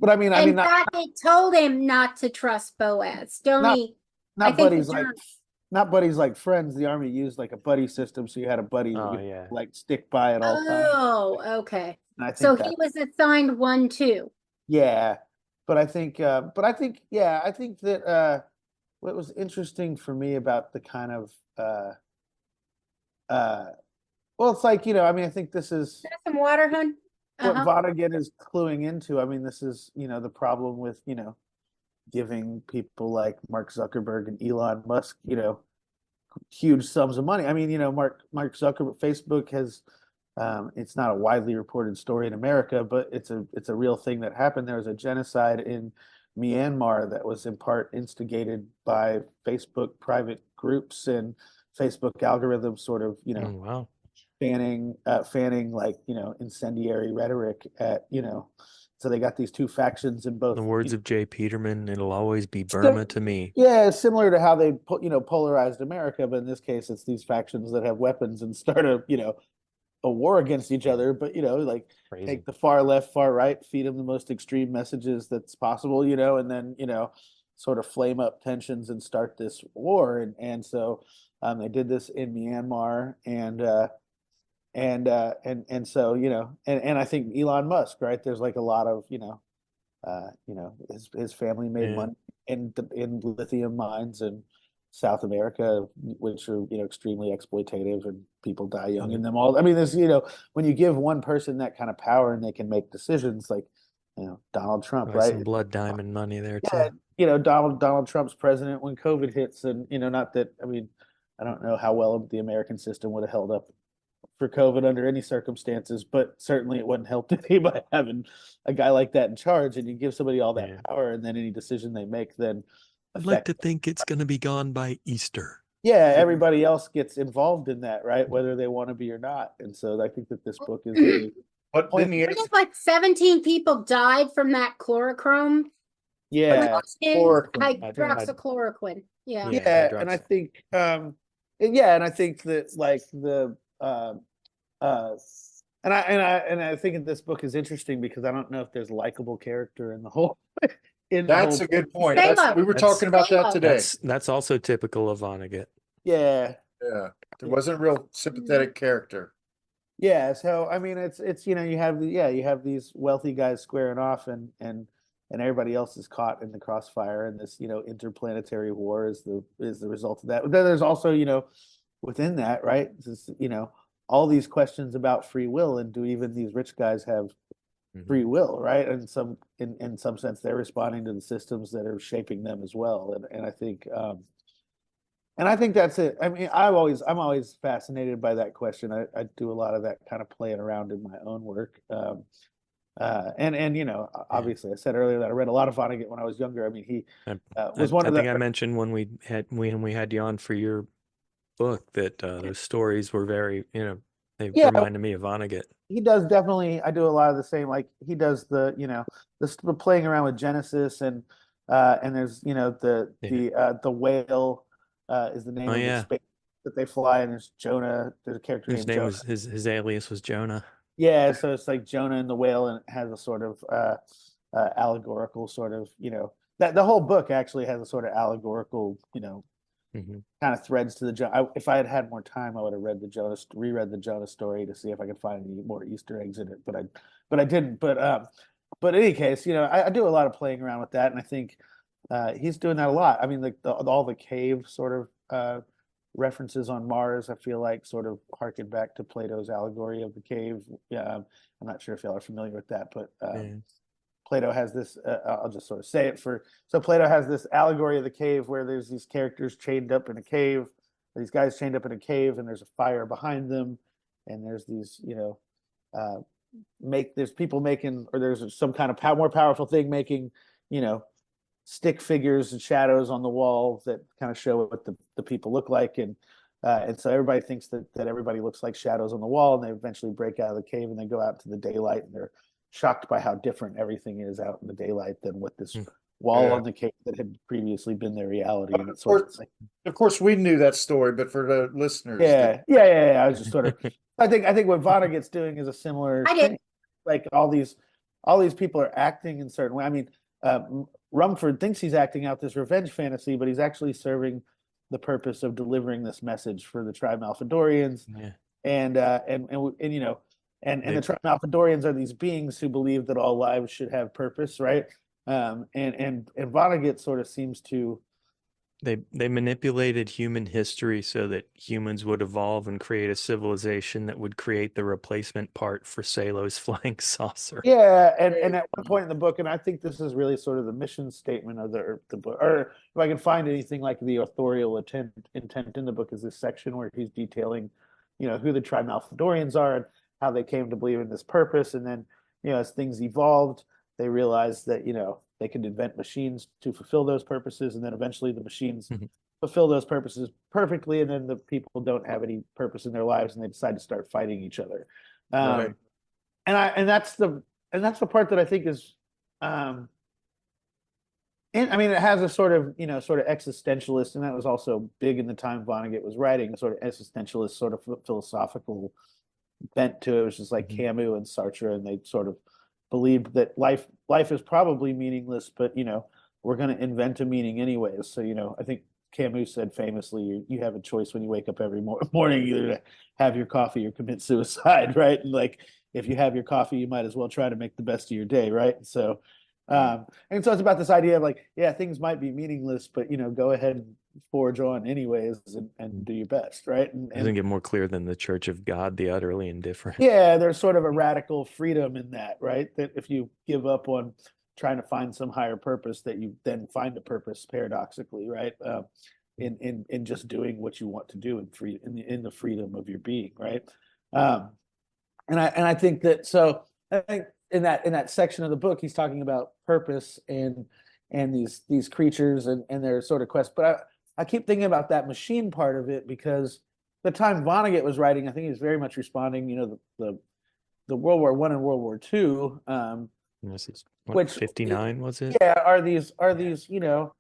But in fact, they told him not to trust Boaz. Not buddies like friends. The army used like a buddy system, so you had a buddy like stick by at all times. Oh, okay. So he was assigned one too. Yeah, but I think that what was interesting for me about the kind of well, it's like, I think this is some water, hun. What Vonnegut is cluing into. This is, the problem with, giving people like Mark Zuckerberg and Elon Musk, huge sums of money. Mark Zuckerberg, Facebook has, it's not a widely reported story in America, but it's a real thing that happened. There was a genocide in Myanmar that was in part instigated by Facebook private groups and Facebook algorithms, sort of, wow. fanning like, incendiary rhetoric at, so they got these two factions in both. The words of J. Peterman, it'll always be Burma to me. Yeah, similar to how they polarized America, but in this case, it's these factions that have weapons and start a war against each other. But like Crazy. Take the far left, far right, feed them the most extreme messages that's possible, and then sort of flame up tensions and start this war. And so they did this in Myanmar, and so and I think Elon Musk, right? There's like a lot of his family made money in lithium mines in South America, which are extremely exploitative, and people die young in them all. There's when you give one person that kind of power and they can make decisions, like Donald Trump, right? Some blood diamond money there too. Donald Trump's president when COVID hits, and not that I don't know how well the American system would have held up for COVID under any circumstances, but certainly it wouldn't help any by having a guy like that in charge. And you give somebody all that power, and then any decision they make, then I'd like to think it's going to be gone by Easter. Yeah, everybody else gets involved in that, right? Whether they want to be or not. And so I think that this book is really. But like 17 people died from that chlorochrome. Yeah, hydroxychloroquine. Yeah, and I think, and I think that like the. And I think this book is interesting because I don't know if there's a likable character in the whole. That's a good point. We were talking about that today. That's also typical of Vonnegut. Yeah. Yeah. There wasn't a real sympathetic character. Yeah. So it's you have these wealthy guys squaring off, and everybody else is caught in the crossfire, and this interplanetary war is the result of that. But then there's also within that, right? This, all these questions about free will, and do even these rich guys have free will, right? And in some sense, they're responding to the systems that are shaping them as well. And I think that's it. I'm always fascinated by that question. I do a lot of that kind of playing around in my own work. Obviously, I said earlier that I read a lot of Vonnegut when I was younger. He was one of the. I think I mentioned when we had you on for your book that those stories were very They Yeah. reminded me of Vonnegut. He does definitely. I do a lot of the same. Like he does the the playing around with Genesis and there's the whale is the name Oh of the yeah, space that they fly, and there's Jonah. There's a character his named name Jonah. was his alias was Jonah. Yeah, so it's like Jonah and the whale, and it has a sort of allegorical sort of that the whole book actually has a sort of allegorical Hmm. kind of threads to the Jonah. If I had had more time, I would have reread the Jonah story to see if I could find any more Easter eggs in it, but I didn't. But in any case, I do a lot of playing around with that, and I think he's doing that a lot. I mean, like all the cave sort of references on Mars, I feel like sort of harken back to Plato's allegory of the cave. Yeah, I'm not sure if y'all are familiar with that, but Yeah. Plato has this. I'll just sort of say it so Plato has this allegory of the cave where there's these characters chained up in a cave, these guys chained up in a cave, and there's a fire behind them, and there's these there's people making, or there's some kind of more powerful thing making stick figures and shadows on the wall that kind of show what the people look like, and so everybody thinks that everybody looks like shadows on the wall, and they eventually break out of the cave and they go out to the daylight, and they're shocked by how different everything is out in the daylight than what this wall on the cave that had previously been their reality. And Of course, we knew that story, but for the listeners, yeah. I was just sort of. I think what Vonnegut's doing is a similar thing. Like all these people are acting in certain way. I mean, Rumford thinks he's acting out this revenge fantasy, but he's actually serving the purpose of delivering this message for the Tri-Malfadorians. Yeah. And the Tri-Malfadorians are these beings who believe that all lives should have purpose, right? And Vonnegut sort of seems to. They manipulated human history so that humans would evolve and create a civilization that would create the replacement part for Salo's flying saucer. Yeah, and at one point in the book, and I think this is really sort of the mission statement of the book, or if I can find anything like the authorial intent in the book, is this section where he's detailing, who the Tri-Malfadorians are and how they came to believe in this purpose, and then as things evolved, they realized that they could invent machines to fulfill those purposes, and then eventually the machines fulfill those purposes perfectly, and then the people don't have any purpose in their lives, and they decide to start fighting each other. Right. And that's the part that I think is, I mean, it has a sort of existentialist, and that was also big in the time Vonnegut was writing, a sort of existentialist, sort of philosophical bent to it. It was just like Camus and Sartre, and they sort of believed that life is probably meaningless, but we're going to invent a meaning anyways. So I think Camus said famously, you have a choice when you wake up every morning, either to have your coffee or commit suicide, right? And like, if you have your coffee, you might as well try to make the best of your day, right? So and so it's about this idea of like, yeah, things might be meaningless, but go ahead and forge on anyways, and do your best, right? And doesn't get more clear than the Church of God, the utterly indifferent. Yeah, there's sort of a radical freedom in that, right? That if you give up on trying to find some higher purpose, that you then find a purpose paradoxically, right? In just doing what you want to do in the freedom of your being, right? And I think that, so I think in that section of the book, he's talking about purpose and these creatures and their sort of quest. But I keep thinking about that machine part of it, because the time Vonnegut was writing, I think he was very much responding, the World War I and World War II, which 59 was it? Yeah, are these to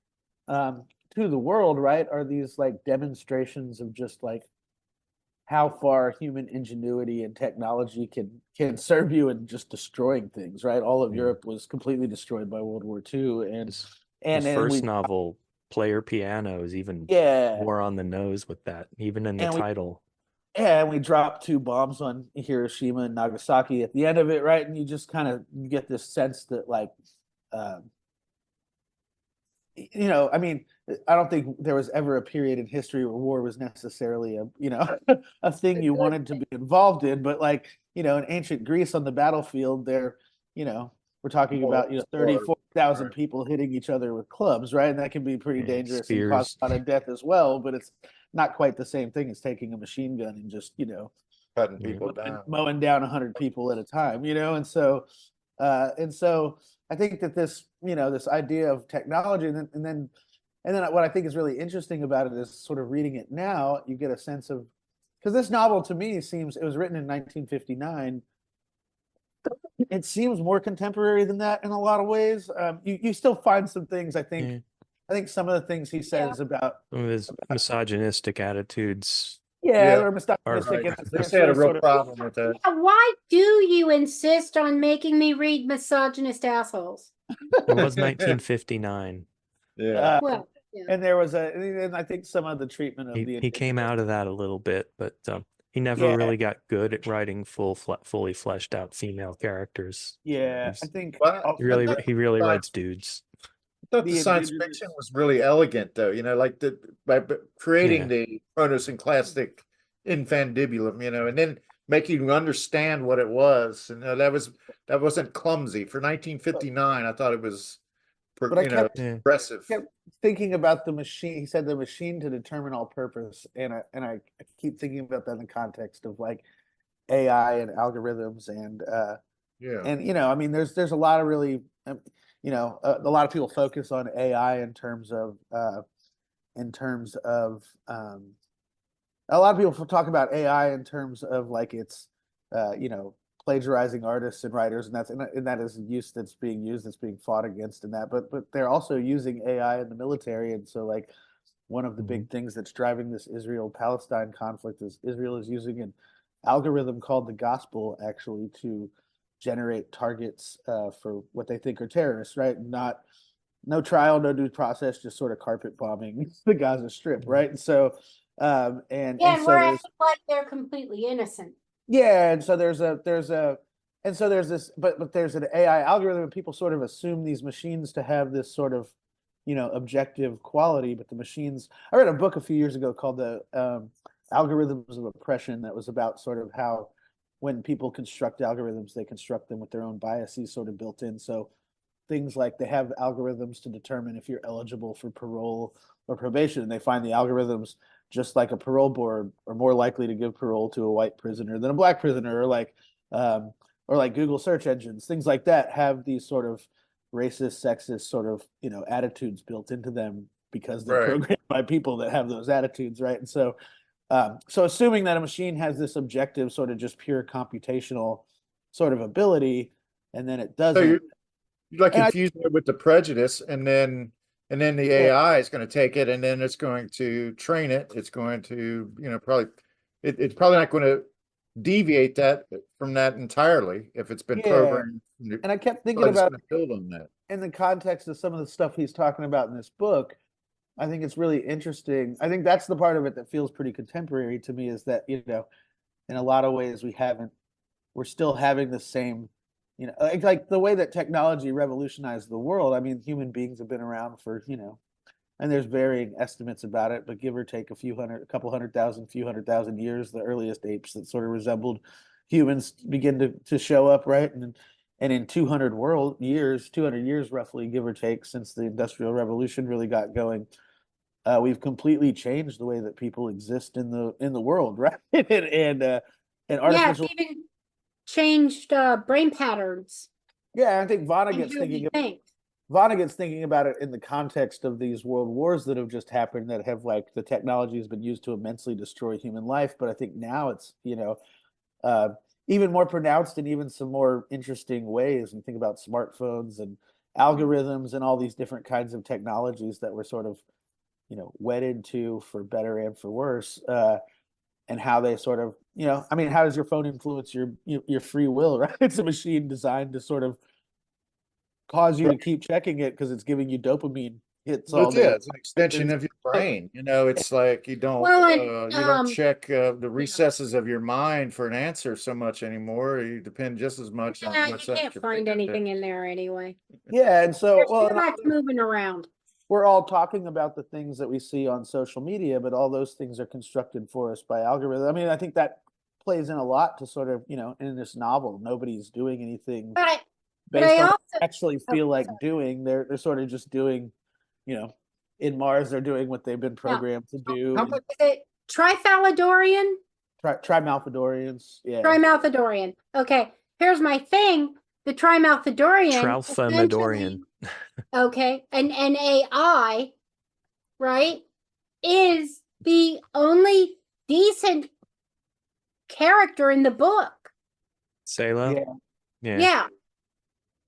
the world, right? Are these like demonstrations of just like how far human ingenuity and technology can serve you in just destroying things, right? All of Europe was completely destroyed by World War II, and his first novel, Player Piano, is even more on the nose with that, even in the title. And we dropped 2 bombs on Hiroshima and Nagasaki at the end of it, right? And you just kind of get this sense that like, I mean, I don't think there was ever a period in history where war was necessarily a thing you wanted to be involved in, but like, in ancient Greece on the battlefield there, we're talking about 34,000 people hitting each other with clubs, right? And that can be pretty dangerous and cause a lot of death as well, but it's not quite the same thing as taking a machine gun and just cutting people down, mowing down 100 people at a time, and so I think that this this idea of technology, and then what I think is really interesting about it is sort of reading it now, you get a sense of this novel to me seems, it was written in 1959. It seems more contemporary than that in a lot of ways. You still find some things, I think. Yeah. I think some of the things he says about Some of his misogynistic attitudes. they're Right. misogynistic. And They there's had a really real sort of- problem with that. Yeah, why do you insist on making me read misogynist assholes? It was 1959. Yeah. Well, yeah. and there was and I think some of the treatment of He came out of that a little bit, but he never Yeah. really got good at writing fully fleshed out female characters. Yeah, He's- I think Well, also- He really But- writes dudes. I thought The the science indigenous- fiction was really elegant, though. Like by creating Yeah. the Chrono-synclastic Infandibulum, and then making you understand what it was, and that wasn't clumsy for 1959. I thought it was, But I kept- impressive. kept thinking about the machine. He said the machine to determine all purpose, and I keep thinking about that in the context of like AI and algorithms and Yeah. and I mean there's a lot of really a lot of people focus on AI in terms of a lot of people talk about AI in terms of like it's plagiarizing artists and writers, and that is use that's being fought against in that, but they're also using AI in the military, and so like one of the big things that's driving this Israel-Palestine conflict is Israel is using an algorithm called the gospel actually to generate targets for what they think are terrorists, right? No trial, no due process, just sort of carpet bombing the Gaza Strip, right? And so and Yeah, and so we're there's acting like they're completely innocent. yeah, and so there's this, but there's an AI algorithm, and people sort of assume these machines to have this sort of, objective quality, but the machines. I read a book a few years ago called the Algorithms of Oppression that was about sort of how when people construct algorithms, they construct them with their own biases sort of built in. So things like they have algorithms to determine if you're eligible for parole or probation, and they find the algorithms, just like a parole board, are more likely to give parole to a white prisoner than a black prisoner, or like Google search engines, things like that have these sort of racist, sexist sort of attitudes built into them because they're Right. programmed by people that have those attitudes, right? And so assuming that a machine has this objective sort of just pure computational sort of ability, and then it doesn't. So you're like And I- confusing it with the prejudice, and then the AI is going to take it, and then it's going to train it. It's going to, probably, it's probably not going to deviate from that entirely if it's been Yeah. programmed. And I kept thinking Probably just about going to build on that. in the context of some of the stuff he's talking about in this book. I think it's really interesting. I think that's the part of it that feels pretty contemporary to me, is that, in a lot of ways we're still having the same, like the way that technology revolutionized the world. I mean, human beings have been around for, and there's varying estimates about it, but give or take a few hundred thousand years, the earliest apes that sort of resembled humans begin to show up, right? And in 200 years roughly, give or take, since the Industrial Revolution really got going, we've completely changed the way that people exist in the world, right? and artificial. Yeah, it's even changed brain patterns. Yeah, I think and Vonnegut's who we thinking. think. Vonnegut's thinking about it in the context of these world wars that have just happened, that have like the technology has been used to immensely destroy human life. But I think now it's even more pronounced in even some more interesting ways. And think about smartphones and algorithms and all these different kinds of technologies that we're sort of wedded to, for better and for worse, and how they sort of I mean, how does your phone influence your free will, right? It's a machine designed to sort of cause you to keep checking it because it's giving you dopamine hits all day. It's an extension of your brain. It's like you don't Well, you don't check the recesses of your mind for an answer so much anymore. You depend just as much on Yeah, you what's at can't your find fingertips. anything in there anyway. Yeah, and so There's well, too much moving around. we're all talking about the things that we see on social media, but all those things are constructed for us by algorithms. I mean, I think that plays in a lot to sort of, in this novel, nobody's doing anything But based I on what also they actually feel like sorry. doing. They're sort of just doing, in Mars, they're doing what they've been programmed to do. How much- Is it Trifalidorian? Trimalphidorians, yeah. Trimalphidorian. Okay, here's my thing. The Trimalphidorian. Tralfamadorian. Okay, an AI, right, is the only decent character in the book. Salo? Yeah. Yeah. Yeah.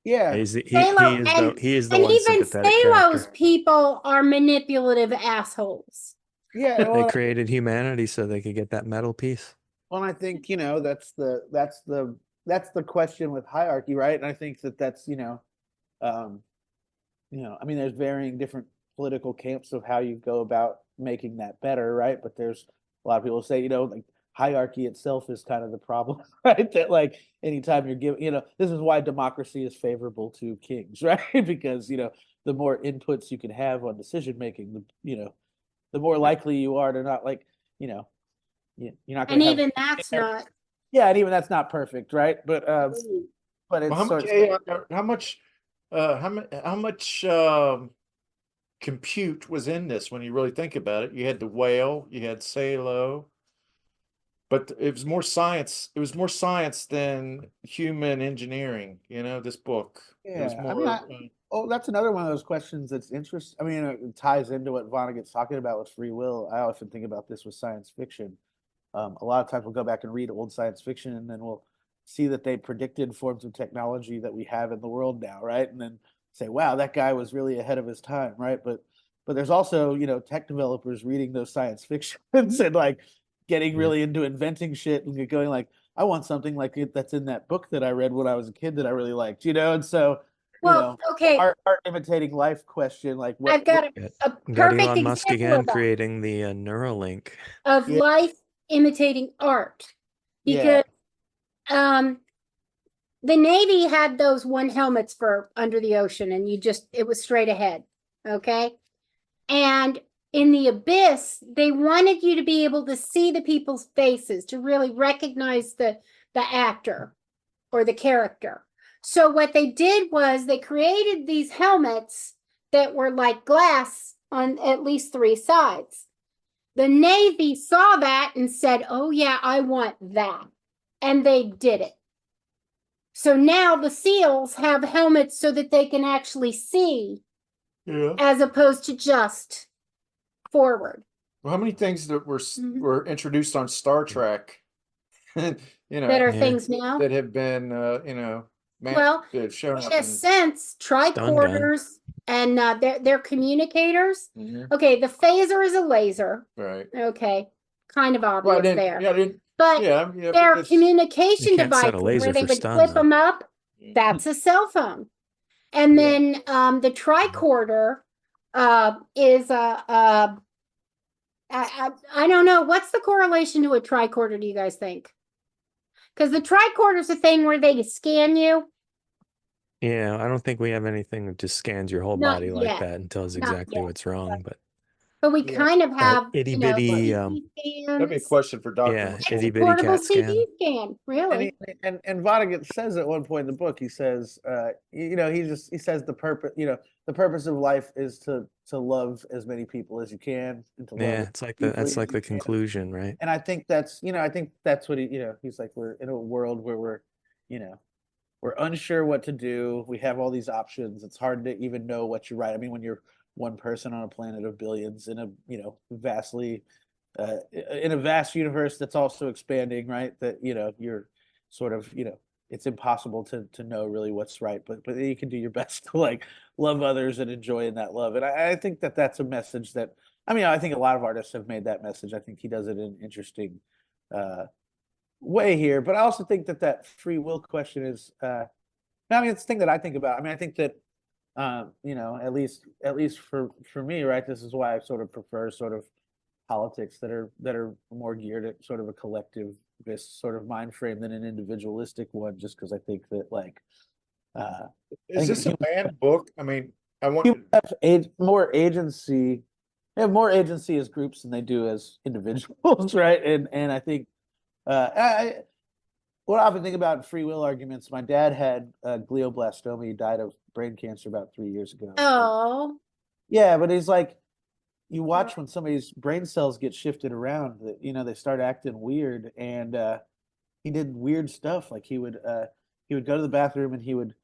Yeah. He is the and one even sympathetic Salo's character. people are manipulative assholes. Yeah. They created humanity so they could get that metal piece. Well, I think, that's the question with hierarchy, right? And I think that's, I mean, there's varying different political camps of how you go about making that better, right? But there's a lot of people say, like hierarchy itself is kind of the problem, right? That like anytime you're giving, this is why democracy is favorable to kings, right? Because, the more inputs you can have on decision making, the more likely you are to not like, you're not going And to even that's not. Yeah, and even that's not perfect, right? But it's Well, how much sort of, how much compute was in this when you really think about it? You had the whale, you had Salo, but it was more science. It was more science than human engineering. This book. It was yeah. more. That's another one of those questions that's interesting. I mean, it ties into what Vonnegut's talking about with free will. I often think about this with science fiction. A lot of times we'll go back and read old science fiction, and then we'll see that they predicted forms of technology that we have in the world now, right? And then say, wow, that guy was really ahead of his time, right? But there's also, tech developers reading those science fictions and like getting really into inventing shit and going like, I want something like it that's in that book that I read when I was a kid that I really liked, and so Okay. art imitating life question, like what I've got a Got perfect Elon Musk example again of that. creating the Neuralink. Of life imitating art, because the Navy had those one helmets for under the ocean, and it was straight ahead, okay? And in the abyss, they wanted you to be able to see the people's faces, to really recognize the actor or the character. So what they did was they created these helmets that were like glass on at least 3 sides. The Navy saw that and said, oh yeah, I want that. And they did it. So now the SEALs have helmets so that they can actually see, as opposed to just forward. Well, how many things that were introduced on Star Trek, that are things now that have been, well, that shown in up a sense, tricorders and they're communicators. Okay, the phaser is a laser. Right. Okay, kind of obvious there. But but their communication device where they would flip them up, that's a cell phone. And then the tricorder is I don't know. What's the correlation to a tricorder, do you guys think? Because the tricorder is a thing where they scan you. Yeah, I don't think we have anything that just scans your whole body like that and tells exactly what's wrong. But we kind of have itty bitty. That'd be a question for Dr. Yeah, itty bitty portable CAT scan. CT scan, really. And Vonnegut says at one point in the book, he says, he says the purpose of life is to love as many people as you can. And to love it's like that's like the conclusion, right? And I think that's what he's like, we're in a world where we're unsure what to do. We have all these options. It's hard to even know what you're right. I mean, when you're one person on a planet of billions in a vastly in a vast universe that's also expanding, right? That you're sort of it's impossible to know really what's right, but you can do your best to like love others and enjoy in that love. And I think that's a message that I think a lot of artists have made that message. I think he does it in an interesting way here, but I also think that free will question is it's the thing that I think about. I think that at least for me, right, this is why I sort of prefer sort of politics that are more geared at sort of a collectivist sort of mind frame than an individualistic one, just because I think that like is this a banned book? I mean, I want have more agency. They have more agency as groups than they do as individuals, right? And I think what I often think about free will arguments, my dad had glioblastoma. He died of brain cancer about 3 years ago. Oh. Yeah, but he's like, you watch when somebody's brain cells get shifted around, that they start acting weird, and he did weird stuff. Like he would go to the bathroom and he would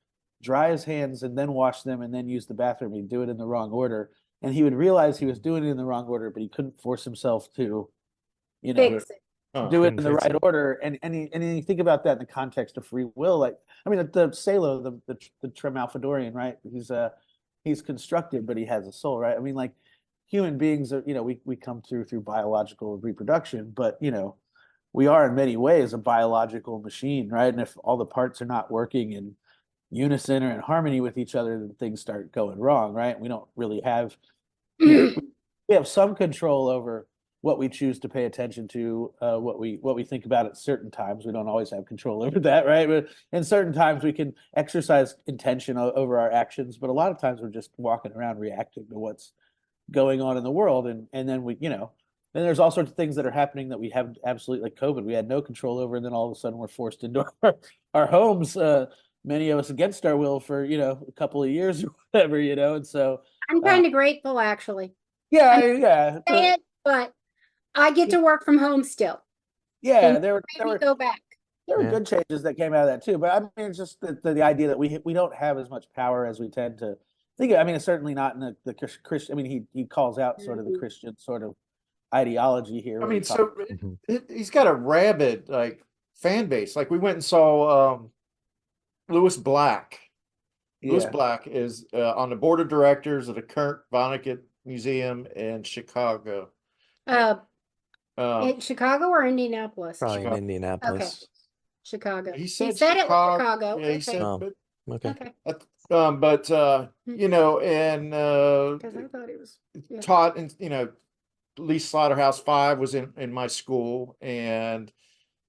dry his hands and then wash them and then use the bathroom. He'd do it in the wrong order, and he would realize he was doing it in the wrong order, but he couldn't force himself to, fix it. do it in the Couldn't right fix it. order, and you think about that in the context of free will. Like, I mean, the Salo, the Trim Alphadorian, right? He's constructed, but he has a soul, right? I mean, like, human beings are, we come through biological reproduction, but we are in many ways a biological machine, right? And if all the parts are not working in unison or in harmony with each other, then things start going wrong, right? We don't really have, we have some control over what we choose to pay attention to, what we think about at certain times. We don't always have control over that, right? But in certain times we can exercise intention over our actions, but a lot of times we're just walking around reacting to what's going on in the world, and then then there's all sorts of things that are happening that we have absolutely, like COVID, we had no control over, and then all of a sudden we're forced into our homes, many of us against our will for a couple of years or whatever, and so I'm kind of grateful, actually. yeah. Say it, but I get to work from home still. Yeah, And there maybe were go back. good changes that came out of that too. But I mean, it's just the idea that we don't have as much power as we tend to think. I mean, it's certainly not in the Christian. I mean, he calls out sort of the Christian sort of ideology here. I when mean, he talks- so he's got a rabid like fan base. Like we went and saw Lewis Black. Lewis Yeah. Black is on the board of directors of the Kurt Vonnegut Museum in Chicago. In Chicago or Indianapolis? Probably in Chicago. Indianapolis. Chicago. He said, it was Chicago. Yeah, he Okay. said, Oh. but Okay. but and Because I thought it was. Yeah. taught in Lee Slaughterhouse 5 was in my school, and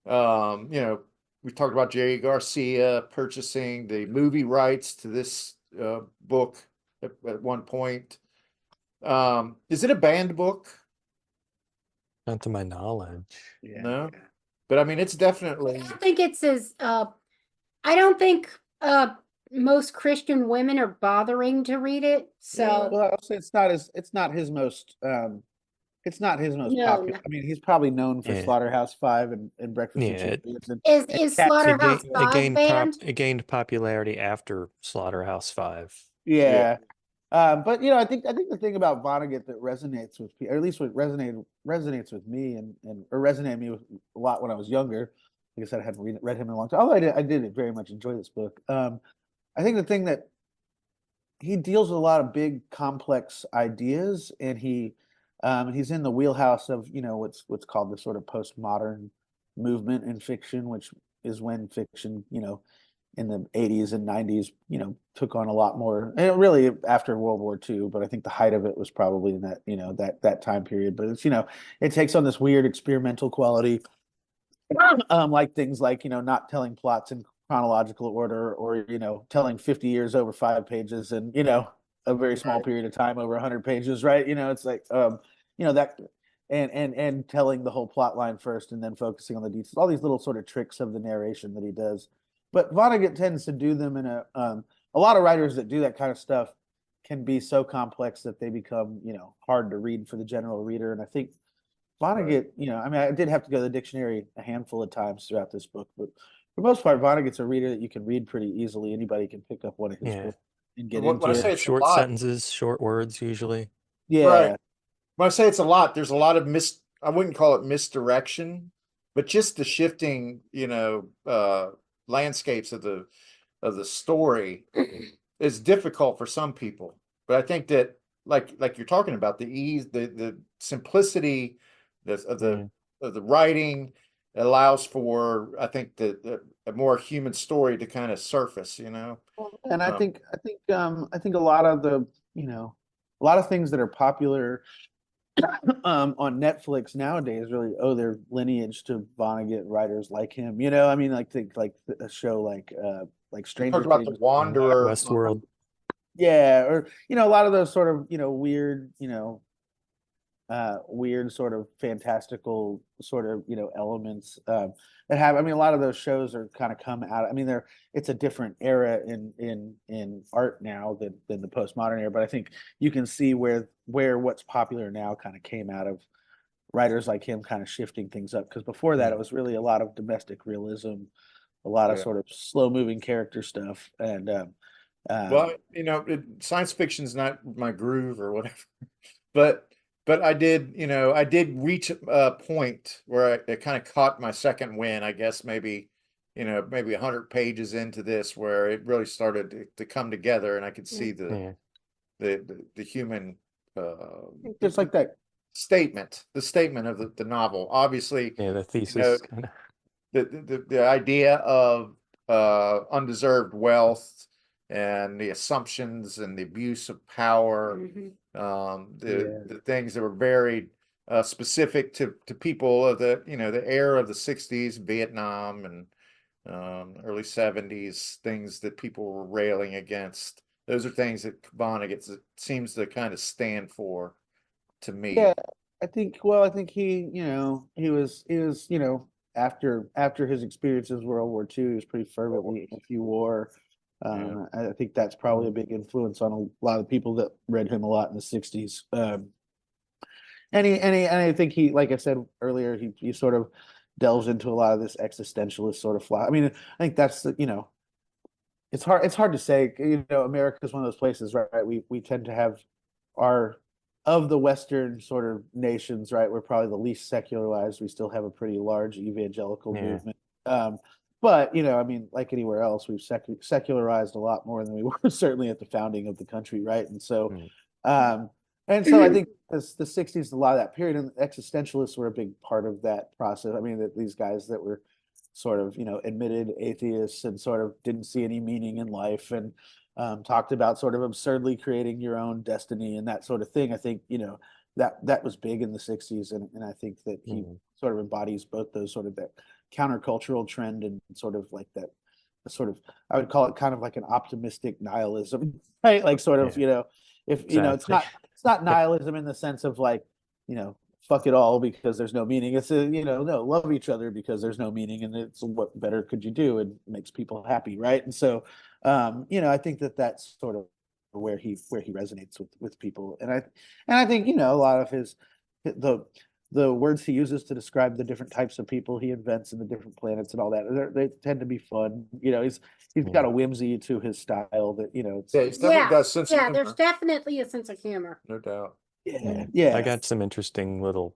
we talked about Jerry Garcia purchasing the movie rights to this book at one point. Is it a banned book? Not to my knowledge. No, but I mean it's definitely. I don't think it's as I don't think most Christian women are bothering to read it. So Well, I'll say it's not his most No, popular. no. I mean, he's probably known for Yeah. Slaughterhouse 5 and Breakfast Yeah, with Champions. is It, Slaughterhouse it 5 gained banned? it gained popularity after Slaughterhouse 5. Yeah. But I think the thing about Vonnegut that resonates with people, or at least what resonates with me and or resonated me with a lot when I was younger. Like I said, I hadn't read him in a long time. Although I did very much enjoy this book. I think the thing that he deals with a lot of big complex ideas, and he's in the wheelhouse of what's called the sort of postmodern movement in fiction, which is when fiction in the 80s and 90s, took on a lot more, and really after World War II, but I think the height of it was probably in that, that time period. But it's, it takes on this weird experimental quality, like things like, not telling plots in chronological order, or, telling 50 years over 5 pages and, a very small period of time over 100 pages, right? It's like, that, and telling the whole plot line first and then focusing on the details, all these little sort of tricks of the narration that he does. But Vonnegut tends to do them in a lot of writers that do that kind of stuff can be so complex that they become, hard to read for the general reader. And I think Vonnegut, I mean, I did have to go to the dictionary a handful of times throughout this book, but for the most part, Vonnegut's a reader that you can read pretty easily. Anybody can pick up one of his books and get into When I say it. it's a Short lot, sentences, short words usually. Yeah. right. When I say it's a lot, there's a lot of I wouldn't call it misdirection, but just the shifting, landscapes of the story is difficult for some people. But I think that like you're talking about, the ease, the simplicity of the writing allows for, I think, a more human story to kind of surface, And I think a lot of a lot of things that are popular on Netflix nowadays really owe their lineage to Vonnegut writers like him. I mean, like a show like Stranger Talk about Things. The Wanderer, Westworld. Yeah, or a lot of those sort of weird weird sort of fantastical sort of elements that have. I mean, a lot of those shows are kind of come out. I mean, it's a different era in art now than the postmodern era, but I think you can see where what's popular now kind of came out of writers like him kind of shifting things up, because before that it was really a lot of domestic realism, a lot of sort of slow moving character stuff, and well, science fiction's not my groove or whatever, but but I did, I did reach a point where it kind of caught my second wind, I guess maybe, maybe 100 pages into this, where it really started to come together, and I could see the human Just like that. the statement of the novel. Obviously, the thesis. the idea of undeserved wealth and the assumptions and the abuse of power, the things that were very specific to people of the the era of the 60s, Vietnam, and early 70s, things that people were railing against. Those are things that Vonnegut seems to kind of stand for, to me. Yeah, I think he, he was, after his experiences in World War II, he was pretty fervently anti-war. I think that's probably a big influence on a lot of people that read him a lot in the 60s. And I think he, like I said earlier, he sort of delves into a lot of this existentialist sort of fly. I mean, I think that's it's hard to say. America is one of those places, right? We tend to have of the Western sort of nations, right? We're probably the least secularized. We still have a pretty large evangelical movement. But, I mean, like anywhere else, we've secularized a lot more than we were certainly at the founding of the country, right? And so, I think the 60s, a lot of that period, and existentialists were a big part of that process. I mean, that these guys that were sort of, admitted atheists and sort of didn't see any meaning in life, and talked about sort of absurdly creating your own destiny and that sort of thing. I think, that was big in the 60s. And I think that he sort of embodies both those sort of that countercultural trend and sort of like that sort of, I would call it kind of like an optimistic nihilism, right? Like sort of, if, it's not nihilism in the sense of like, fuck it all because there's no meaning. It's no, love each other because there's no meaning, and it's what better could you do? It makes people happy, right? And so, I think that that's sort of where he resonates with people, and I think a lot of the words he uses to describe the different types of people he invents and the different planets and all that, they tend to be fun. He's got a whimsy to his style that he's definitely got a sense of humor. There's definitely a sense of humor. No doubt. Yeah. I got some interesting little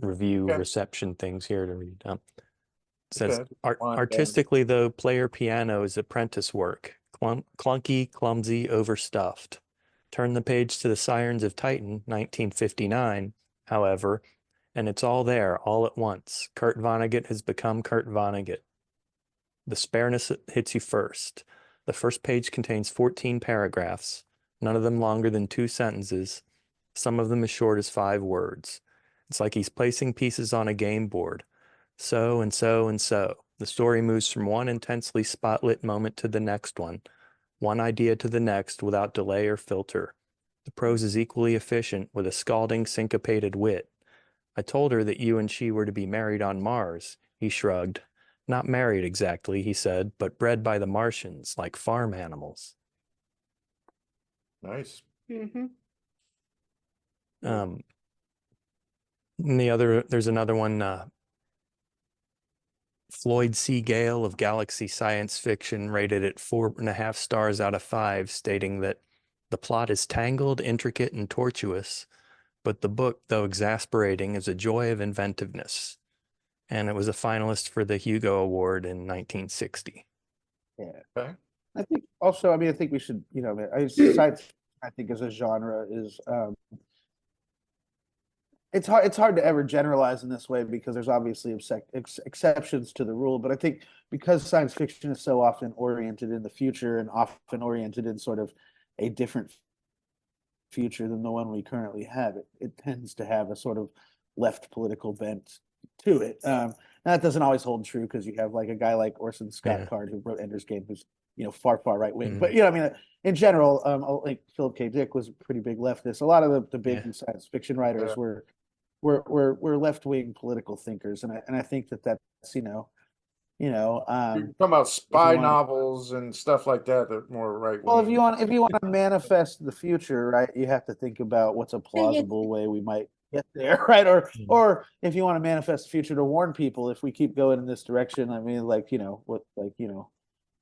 review reception things here to read. It says, artistically, though, player piano is apprentice work. Clunky, clumsy, overstuffed. Turn the page to the Sirens of Titan, 1959, however, and it's all there, all at once. Kurt Vonnegut has become Kurt Vonnegut. The spareness hits you first. The first page contains 14 paragraphs, none of them longer than 2 sentences, some of them as short as 5 words. It's like he's placing pieces on a game board. So and so and so. The story moves from one intensely spotlit moment to the next one idea to the next without delay or filter. The prose is equally efficient with a scalding syncopated wit. I told her that you and she were to be married on Mars. He shrugged. Not married exactly, he said, but bred by the Martians, like farm animals. Nice. And there's another one, Floyd C. Gale of Galaxy Science Fiction rated it 4.5 stars out of 5, stating that the plot is tangled, intricate, and tortuous, but the book, though exasperating, is a joy of inventiveness. And it was a finalist for the Hugo Award in 1960. Yeah. Okay. I think also, I think we should, science, I think as a genre is, it's hard to ever generalize in this way because there's obviously exceptions to the rule. But I think because science fiction is so often oriented in the future and often oriented in sort of a different future than the one we currently have, it tends to have a sort of left political bent to it. That doesn't always hold true because you have like a guy like Orson Scott Card who wrote Ender's Game, who's far right wing. But in general, like Philip K. Dick was a pretty big leftist. A lot of the big science fiction writers were left wing political thinkers, and I think that's You're talking about spy novels and stuff like that. That more right. Well, if you want to manifest the future, right, you have to think about what's a plausible way we might get there, right? Or if you want to manifest the future to warn people, if we keep going in this direction, I mean,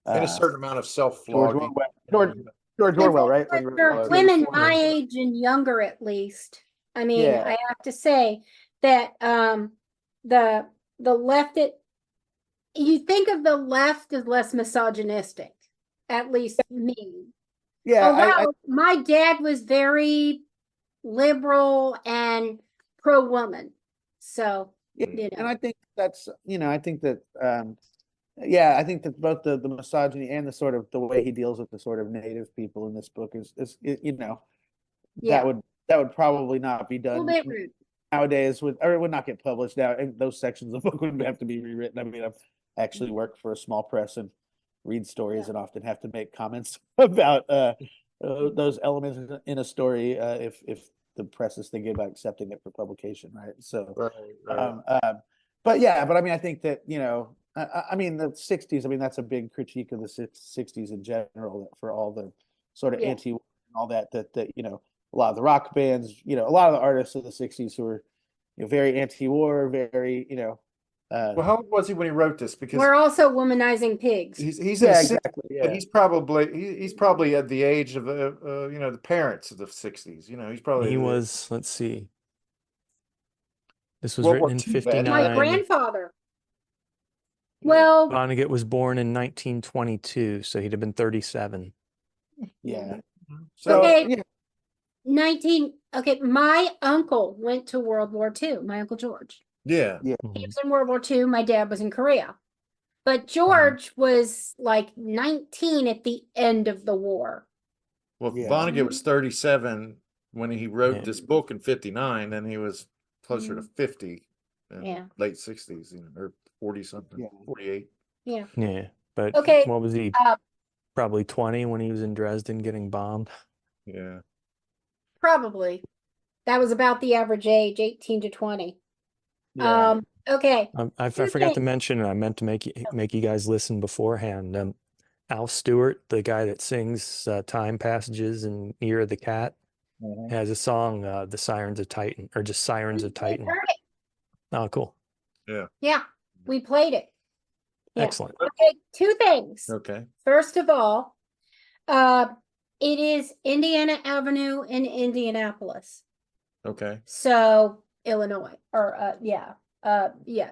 and a certain amount of self-flogging. George Orwell, right? For women my age and younger, at least, I mean, Yeah. I have to say that the left you think of the left as less misogynistic, at least me. Yeah, Although my dad was very liberal and pro-woman. So, yeah, you and know. I think that's, I think that yeah, I think that both the misogyny and the sort of the way he deals with the sort of native people in this book is Yeah. that would probably not be A little done bit rude. nowadays, or it would not get published now, and those sections of the book would have to be rewritten. I mean, I've actually worked for a small press and read stories and often have to make comments about those elements in a story if the press is thinking about accepting it for publication, right? So, but yeah, but I mean, I think that I mean, the '60s. I mean, that's a big critique of the '60s in general for all the sort of anti-war and all that. That a lot of the rock bands, a lot of the artists of the '60s who were very anti-war, very Well, how old was he when he wrote this? Because We're also womanizing pigs. he's in yeah, his 60s, exactly. but Yeah. he's probably at the age of the parents of the '60s. He's probably He was, let's see. This was World written War in II vet. 59. My grandfather. Well, Vonnegut was born in 1922, so he'd have been 37. Yeah. So okay. yeah. 19. Okay, my uncle went to World War II. My uncle George. yeah. He was in World War II. My dad was in Korea. But George was like 19 at the end of the war. Well, if Yeah. Vonnegut was 37 when he wrote this book in '59, then he was closer to 50 in late '60s, or 40 something, 48. Yeah. Yeah, but Okay, what was he? Probably 20 when he was in Dresden getting bombed. Yeah. Probably. That was about the average age, 18 to 20. Yeah. Okay. I forgot to mention, and I meant to make you guys listen beforehand. Al Stewart, the guy that sings Time Passages and Ear of the Cat, has a song, The Sirens of Titan, or just Sirens of Titan. Heard it. Oh, cool. Yeah. Yeah, we played it. Yeah. Excellent. Okay, two things. Okay. First of all, it is Indiana Avenue in Indianapolis. Okay. So Illinois, or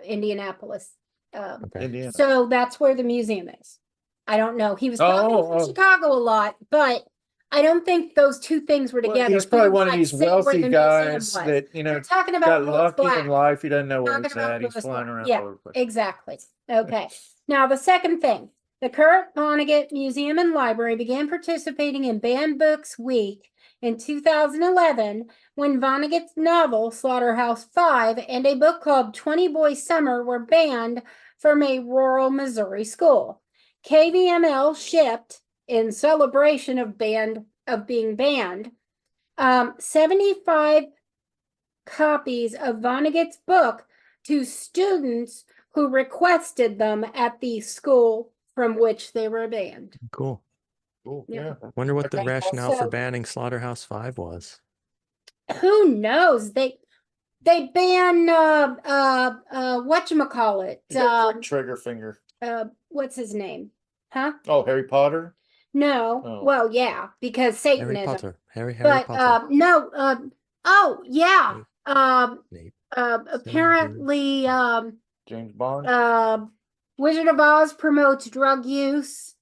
Indianapolis. Okay. Indiana. So that's where the museum is. I don't know. He was talking from Chicago a lot, but I don't think those two things were together. He's probably one of Like, these say where wealthy the guys museum was. that We're talking about got Louis lucky Black. in life. He doesn't know where Talking he's about at. He's Louis flying Black. around Yeah, all over the place. exactly. Okay. Now, the second thing, the Kurt Vonnegut Museum and Library began participating in Banned Books Week in 2011 when Vonnegut's novel Slaughterhouse-Five and a book called 20 Boy Summer were banned from a rural Missouri school. KVML shipped, in celebration of being banned, 75 copies of Vonnegut's book to students who requested them at the school from which they were banned. Cool. Cool. Yeah. Wonder what the Okay. rationale for So- banning Slaughterhouse-Five was. Who knows? They ban whatchamacallit? Trigger finger. What's his name? Huh? Oh, Harry Potter. No. Oh. Well, yeah, because Harry Satanism. Potter. Harry But Potter. no. Oh yeah. Snape. Apparently, James Bond. Wizard of Oz promotes drug use.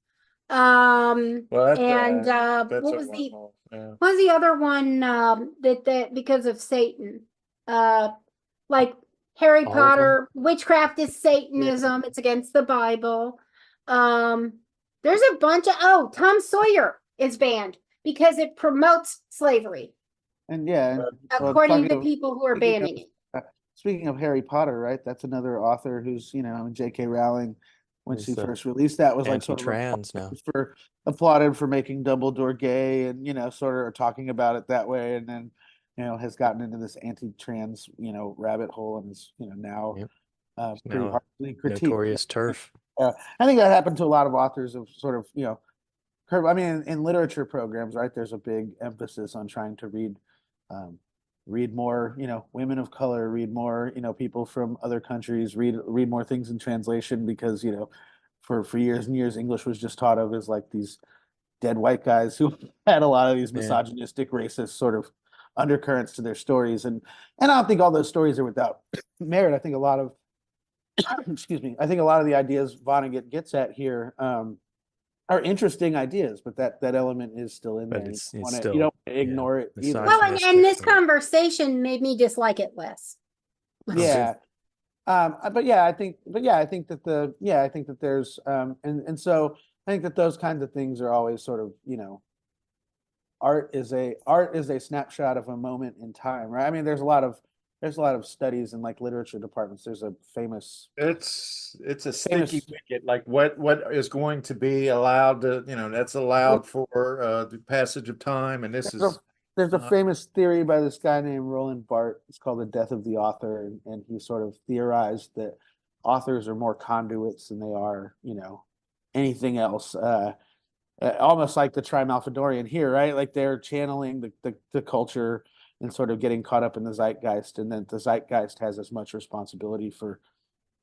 Well, that's And that's what a was the wormhole. Yeah. what was the other one that because of Satan? Like Harry All of Potter, witchcraft is Satanism. It's against the Bible. There's a bunch of Tom Sawyer is banned because it promotes slavery, And yeah, according to people who are banning it. Speaking of Harry Potter, right? That's another author who's, J.K. Rowling, when He's she first released that, was like sort of anti-trans now. applauded for making Dumbledore gay, and sort of talking about it that way, and then has gotten into this anti-trans rabbit hole, and is now pretty now harshly critiqued. Notorious turf. I think that happened to a lot of authors of sort of I mean, in literature programs, right? There's a big emphasis on trying to read more, women of color, read more, people from other countries, read more things in translation, because, for years and years, English was just thought of as like these dead white guys who had a lot of these misogynistic, racist sort of undercurrents to their stories, and I don't think all those stories are without merit. I think a lot of excuse me, I think a lot of the ideas Vonnegut gets at here are interesting ideas, but that element is still in But there. it's You don't still, want to ignore it either. Well, and misogynistic this or- conversation made me dislike it less. Yeah. But yeah, I think that there's and so I think that those kinds of things are always sort of, art is a snapshot of a moment in time, right? I mean, there's a lot of studies in like literature departments. There's a famous It's a Famous- sticky wicket, like what is going to be allowed to, that's allowed for the passage of time, and this is there's a not- famous theory by this guy named Roland Barthes. It's called The Death of the Author, and he sort of theorized that authors are more conduits than they are, anything else. Almost like the Trimalfidorian here, right? Like they're channeling the culture and sort of getting caught up in the zeitgeist, and then the zeitgeist has as much responsibility for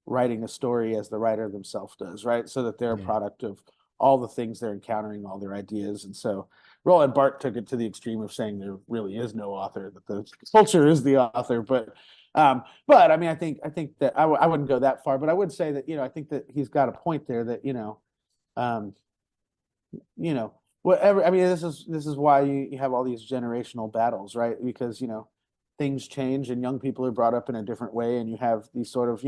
writing a story as the writer themselves does, right? So that they're a product of all the things they're encountering, all their ideas. And so Roland Barthes took it to the extreme of saying there really is no author, that the culture is the author. But I mean, I think that I wouldn't go that far, but I would say that, I think that he's got a point there that, whatever. I mean, this is why you have all these generational battles, right? Because, things change and young people are brought up in a different way, and you have these sort of,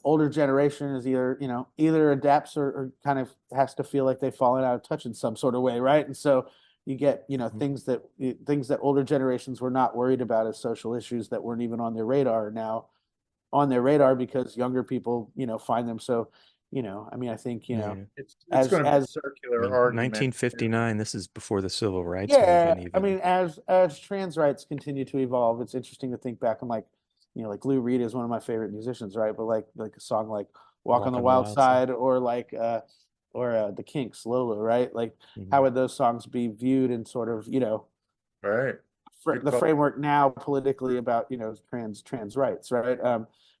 older generation is either adapts or kind of has to feel like they've fallen out of touch in some sort of way, right? And so you get things that older generations were not worried about as social issues that weren't even on their radar are now on their radar because younger people find them. So I mean, I think it's as- going to be a as- circular I mean, argument. 1959, this is before the civil rights yeah, movement I even. mean, as trans rights continue to evolve, it's interesting to think back on like Lou Reed is one of my favorite musicians, right? But like a song like Walk on the Wild Side or like the Kinks, Lola, right? Like how would those songs be viewed in sort of Right. the framework now politically about trans rights, right?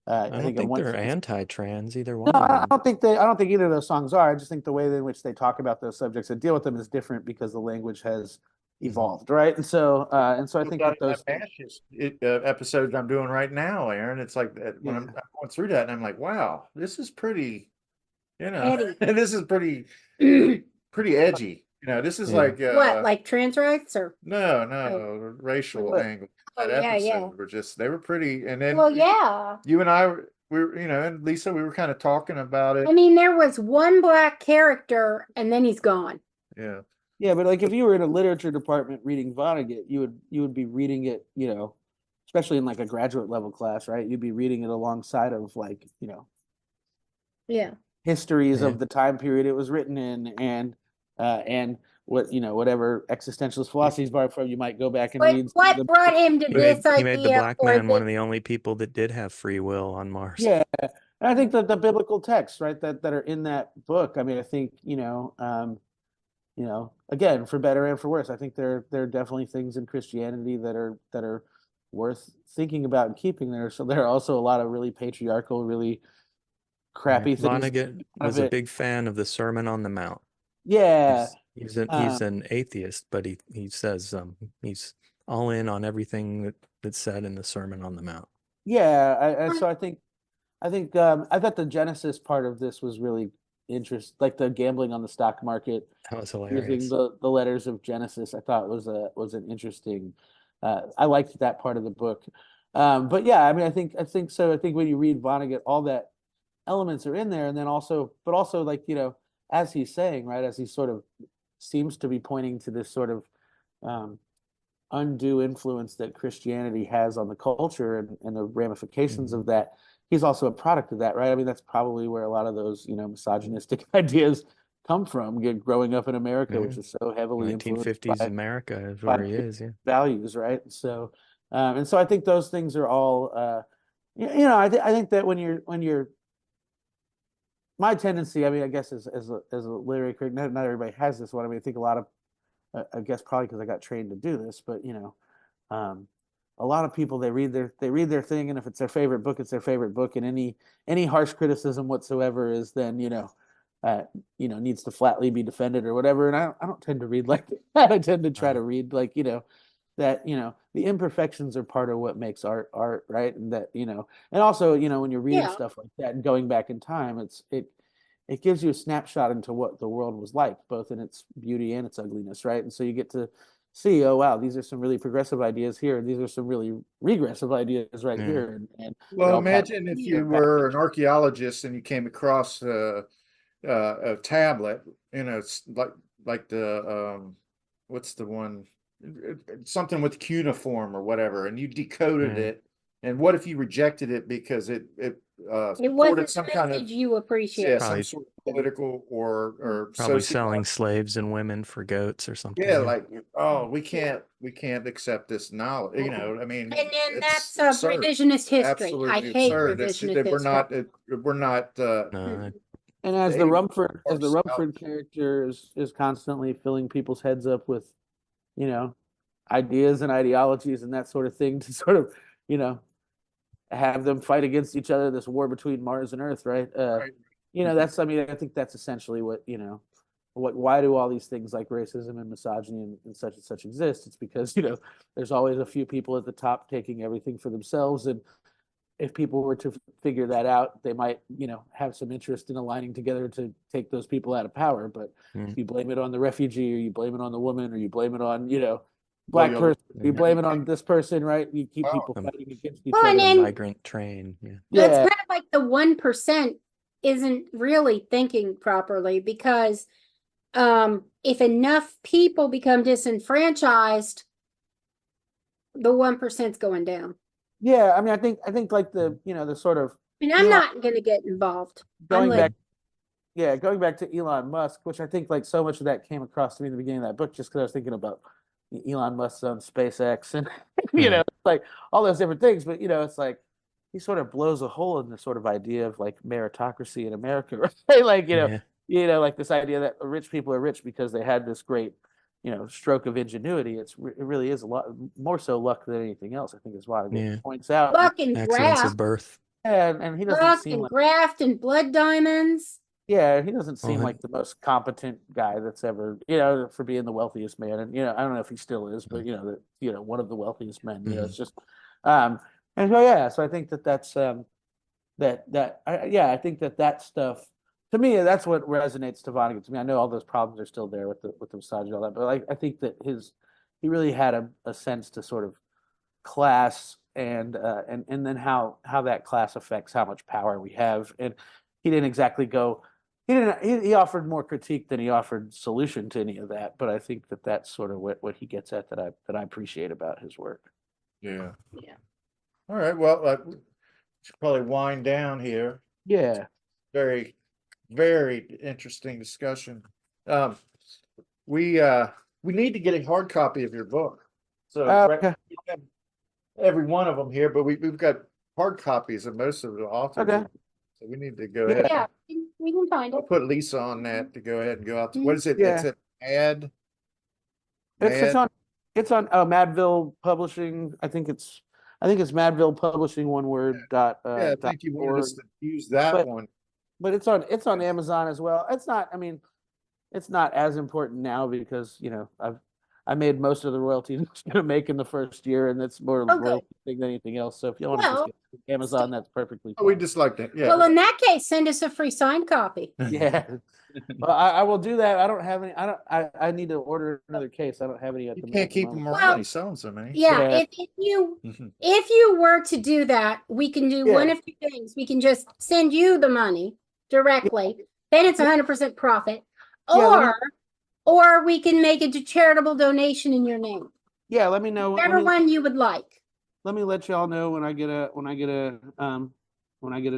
I don't in think one they're sense- anti-trans, either one No, of I them. I don't think either of those songs are. I just think the way in which they talk about those subjects and deal with them is different because the language has evolved, right? And so I think that those episodes I'm doing right now, Aaron, it's like that when I'm Yeah. going through that and I'm like, wow, this is pretty, Eddie. this is pretty edgy. This is Yeah. like What, like trans rights or? no racial But- angle. Oh, That yeah, episode yeah. they were pretty, and then Well, yeah. you and I we were, and Lisa, we were kind of talking about it. I mean, there was one black character and then he's gone. Yeah. Yeah, but like if you were in a literature department reading Vonnegut, you would be reading it, especially in like a graduate level class, right? You'd be reading it alongside of like, Yeah. histories Yeah. of the time period it was written in and what whatever existentialist philosophies borrowed from, you might go back and read What brought him to He this made, idea? he made the black or man one the- of the only people that did have free will on Mars. Yeah. And I think that the biblical texts, right, that are in that book, I mean, I think, again, for better and for worse, I think there are definitely things in Christianity that are worth thinking about and keeping there. So there are also a lot of really patriarchal, really crappy things. Vonnegut was a big fan of the Sermon on the Mount. Yeah. He's an atheist, but he says he's all in on everything that's said in the Sermon on the Mount. Yeah. So I thought the Genesis part of this was really interesting, like the gambling on the stock market. That was Using hilarious. the letters of Genesis, I thought was an interesting. I liked that part of the book, but yeah, I mean, I think so. I think when you read Vonnegut, all that elements are in there, and then also like as he's saying, right, as he sort of seems to be pointing to this sort of undue influence that Christianity has on the culture and the ramifications of that. He's also a product of that, right? I mean, that's probably where a lot of those misogynistic ideas come from, growing up in America, which is so heavily influenced 1950s by America is where he is. Yeah. values, right? So, and so I think those things are all, I think that when you're, my tendency, I mean, I guess as a literary critic, not everybody has this one. I mean, I think a lot of, I guess probably because I got trained to do this, but a lot of people they read their thing, and if it's their favorite book, it's their favorite book, and any harsh criticism whatsoever is then needs to flatly be defended or whatever. And I don't tend to read like that. I tend to try to read like, that, the imperfections are part of what makes art, right? And that, and also, when you're reading stuff like that and going back in time, it gives you a snapshot into what the world was like, both in its beauty and its ugliness, right? And so you get to see, oh wow, these are some really progressive ideas here, and these are some really regressive ideas right here. And well, imagine if you were an archaeologist and you came across a tablet, it's like the what's the one, something with cuneiform or whatever, and you decoded it. And what if you rejected it because it wasn't some kind of you appreciate, some sort of political or probably selling slaves and women for goats or something. Yeah, like, oh, we can't accept this knowledge. I mean, and then that's revisionist history. Absolutely I hate absurd. revisionist history. We're not. And as the Rumford character is constantly filling people's heads up with, ideas and ideologies and that sort of thing to sort of, have them fight against each other, this war between Mars and Earth, right? Right. I think that's essentially what, why do all these things like racism and misogyny and such exist? It's because, there's always a few people at the top taking everything for themselves. And if people were to figure that out, they might, have some interest in aligning together to take those people out of power. But if you blame it on the refugee, or you blame it on the woman, or you blame it on, black person, you blame it on this person, right? You keep people fighting against each other. And migrant train. It's kind of like the 1% isn't really thinking properly, because if enough people become disenfranchised, the 1%'s going down. Yeah, I mean, I think like the the sort of. I mean, I'm not going to get involved. Going back to Elon Musk, which I think like so much of that came across to me in the beginning of that book, just because I was thinking about Elon Musk's own SpaceX and like all those different things. But it's like he sort of blows a hole in the sort of idea of like meritocracy in America, right? Like like this idea that rich people are rich because they had this great stroke of ingenuity. It really is a lot more so luck than anything else, I think, is why he points out. Luck and accidents graft. of birth. And he doesn't Luck seem and like graft and blood diamonds. Yeah, he doesn't seem like the most competent guy that's ever, for being the wealthiest man. And I don't know if he still is, but one of the wealthiest men. It's just, and so I think that's I think that stuff. To me, that's what resonates to Vonnegut. To me, I know all those problems are still there with the misogyny and all that, but I think that he really had a sense to sort of class and then how that class affects how much power we have. And he didn't exactly go. He offered more critique than he offered solution to any of that. But I think that that's sort of what he gets at that I appreciate about his work. Yeah. All right. Well, we should probably wind down here. Yeah. Very, very interesting discussion. We need to get a hard copy of your book. So okay. we have every one of them here, but we've got hard copies of most of the authors. Okay. So we need to go ahead. Yeah, we can find it. I'll put Lisa on that to go ahead and go out. What is it? Yeah. It's an ad. It's on Madville Publishing. I think it's Madville Publishing, one word. I think you wanted us to use that one. But it's on Amazon as well. It's not. I mean, it's not as important now because I made most of the royalties I was going to make in the first year, and that's more royalty thing than anything else. So if you want to just get Amazon, that's perfectly fine. We just like that. Yeah. Well, in that case, send us a free signed copy. Yeah. Well, I will do that. I don't have any. I need to order another case. I don't have any. You can't keep them around. He's selling so many. Yeah. If you were to do that, we can do one of two things. We can just send you the money directly. Then it's 100% profit. Or we can make it a charitable donation in your name. Yeah, let me know. Whichever one you would like. Let me let y'all know when I get a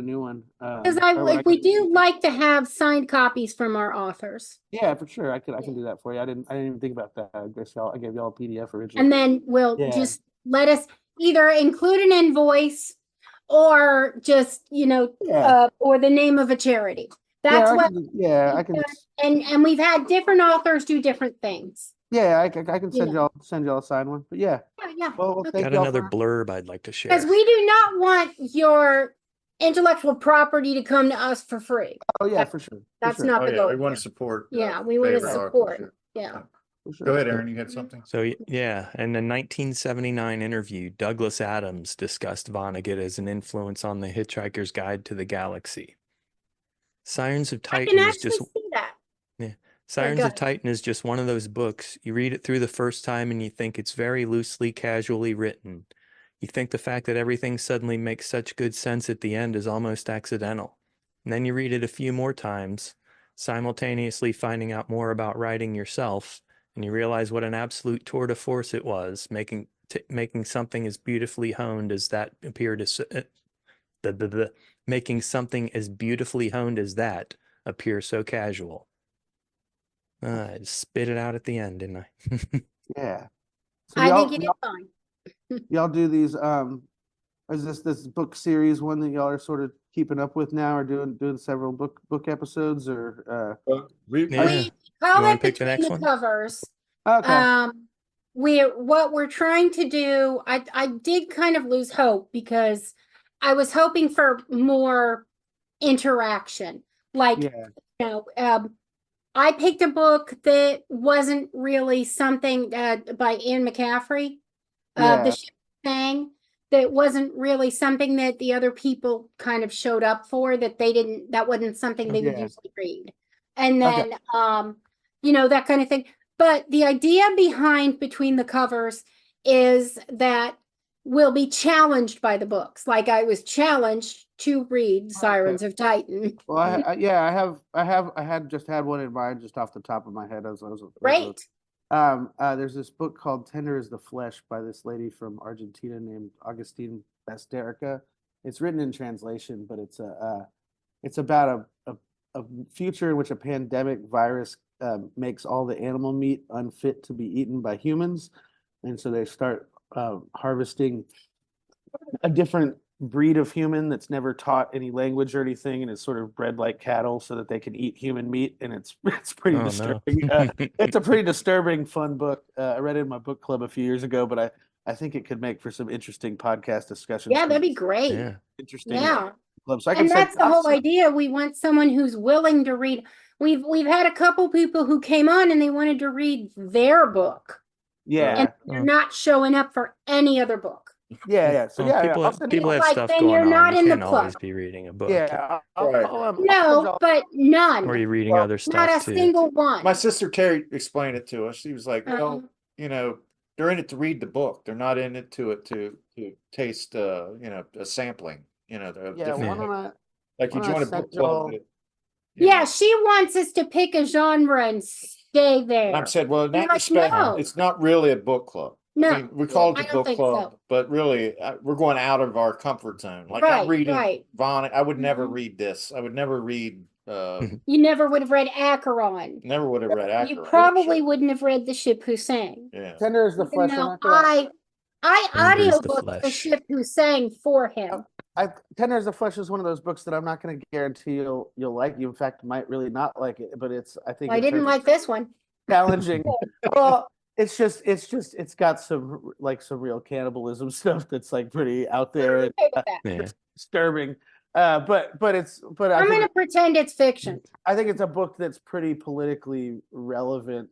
new one. Because we do like to have signed copies from our authors. Yeah, for sure. I can do that for you. I didn't even think about that. I gave y'all a PDF originally. And then we'll just let us either include an invoice or just or the name of a charity. That's I can. And we've had different authors do different things. Yeah, I can send y'all a signed one. But yeah. Yeah. Well, got another blurb I'd like to share. Because we do not want your intellectual property to come to us for free. Oh yeah, for sure. That's not Oh, the yeah, goal. we want here. to support. Yeah, we want to favorite authors, support. yeah. Yeah. For sure. Go ahead, Aaron. You had something? So yeah, in a 1979 interview, Douglas Adams discussed Vonnegut as an influence on The Hitchhiker's Guide to the Galaxy. Sirens of I Titan can is actually just see that. Sirens go of ahead. Titan is just one of those books. You read it through the first time and you think it's very loosely, casually written. You think the fact that everything suddenly makes such good sense at the end is almost accidental. And then you read it a few more times, simultaneously finding out more about writing yourself, and you realize what an absolute tour de force it was, making something as beautifully honed as that appear to making something as beautifully honed as that appear so casual. I just spit it out at the end, didn't I? Yeah. So I y'all, think you did fine. y'all do these. Is this book series one that y'all are sort of keeping up with now, or doing several book episodes, or? Yeah. We call wanna it pick the between next the one? covers. Okay. What we're trying to do, I did kind of lose hope because I was hoping for more interaction. Like, Yeah. I picked a book that wasn't really something by Ian McCaffrey, Yeah. the ship thing, that wasn't really something that the other people kind of showed up for, that wasn't something they would Yeah. usually read. And Okay. then, that kind of thing. But the idea behind Between the Covers is that we'll be challenged by the books. Like I was challenged to read Sirens of Titan. Well, I had just had one in mind just off the top of my head as I was. Great. There's this book called Tender is the Flesh by this lady from Argentina named Augustine Basterica. It's written in translation, but it's about a future in which a pandemic virus makes all the animal meat unfit to be eaten by humans, and so they start harvesting a different breed of human that's never taught any language or anything, and is sort of bred like cattle so that they can eat human meat, and it's pretty Oh, no. disturbing. It's a pretty disturbing, fun book. I read it in my book club a few years ago, but I think it could make for some interesting podcast discussions. Yeah, that'd be great. Yeah. Interesting. Yeah. Club. So I And can that's the I'll whole send- idea. We want someone who's willing to read. We've had a couple people who came on and they wanted to read their book, Yeah, and they're not showing up for any other book. yeah. So Well, yeah, people I'll have, send people have Like, stuff then going you're on. not You in the can't always club. be reading a book. Yeah, Right. No, but none. Or you're reading Well, other Not stuff a too. single one. My sister Terry explained it to us. She was like, Uh-huh. well, they're in it to read the book. They're not in it to taste, a sampling, yeah. different, Why don't I? like you why don't I join a send book club. y'all- Yeah, she wants us to pick a genre and stay there. And I've said, well, in I'm that like, respect, no. it's not really a book club. No, I mean, we call I it the don't book think club, so. but really, we're going out of our comfort zone. Like Right, I'm reading right. Vonnegut. I would never Mhm. read this. I would never read. You never would have read Acheron. Never would have read Acheron. You probably wouldn't have read The Ship Who Sang. Yeah. Tender is the Even flesh. though I'm I Tender is the audiobooked The flesh. Ship Who Sang for him. Tender is the Flesh is one of those books that I'm not going to guarantee you'll like. You in fact might really not like it, but I think I in didn't terms like this one. of challenging. Well, it's got some real cannibalism stuff that's like pretty out there and Okay with that. Yeah. disturbing. But I I'm think going to pretend it's fiction. I think it's a book that's pretty politically relevant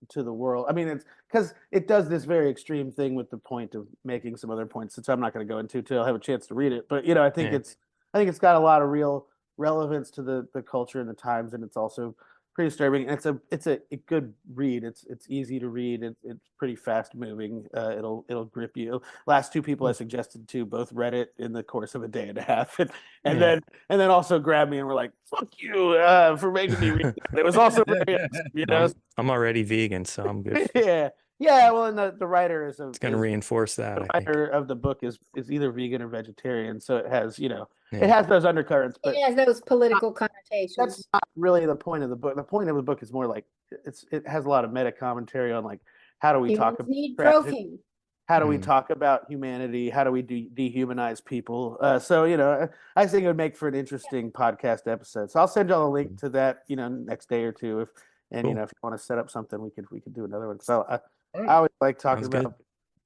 to the world. I mean, it's because it does this very extreme thing with the point of making some other points, which I'm not going to go into till I have a chance to read it. But I think Yeah. it's got a lot of real relevance to the culture and the times, and it's also pretty disturbing. And it's a good read. It's easy to read. It's pretty fast moving. It'll grip you. Last two people I suggested to both read it in the course of a day and a half, and Yeah. then also grabbed me and were like, "Fuck you for making me read it." It was also very, I'm already vegan, so I'm good. yeah. Well, and the writer is It's going to reinforce that. the I think. writer of the book is either vegan or vegetarian, so it has it Yeah. has those undercurrents, but It has those political connotations. that's not really the point of the book. The point of the book is more like it has a lot of meta commentary on like how do we talk Humans about need tragedy? protein. How do we Mhm. talk about humanity? How do we dehumanize people? So I think it would make for an interesting podcast episode. So I'll send y'all a link to that next day or two. If Cool. you want to set up something, we could do another one. So I All right. always like talking Sounds good. about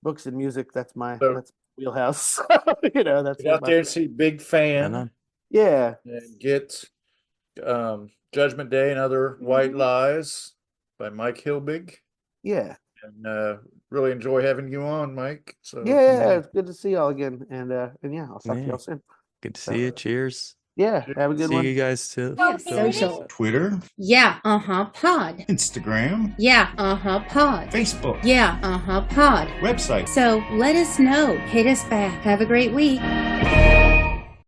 books and music. That's my So- that's wheelhouse. That's Get out there and see Big Fan. Yeah. And get Judgment Day and Other White Lies by Mike Hilbig. Yeah. And really enjoy having you on, Mike. So Yeah, it's good to see y'all again. And yeah, I'll talk to y'all soon. Good to see you. Cheers. Yeah, have a good See one. you guys too. Social. Twitter. Yeah, pod. Instagram. Yeah, pod. Facebook. Yeah, pod. Website. So let us know. Hit us back. Have a great week.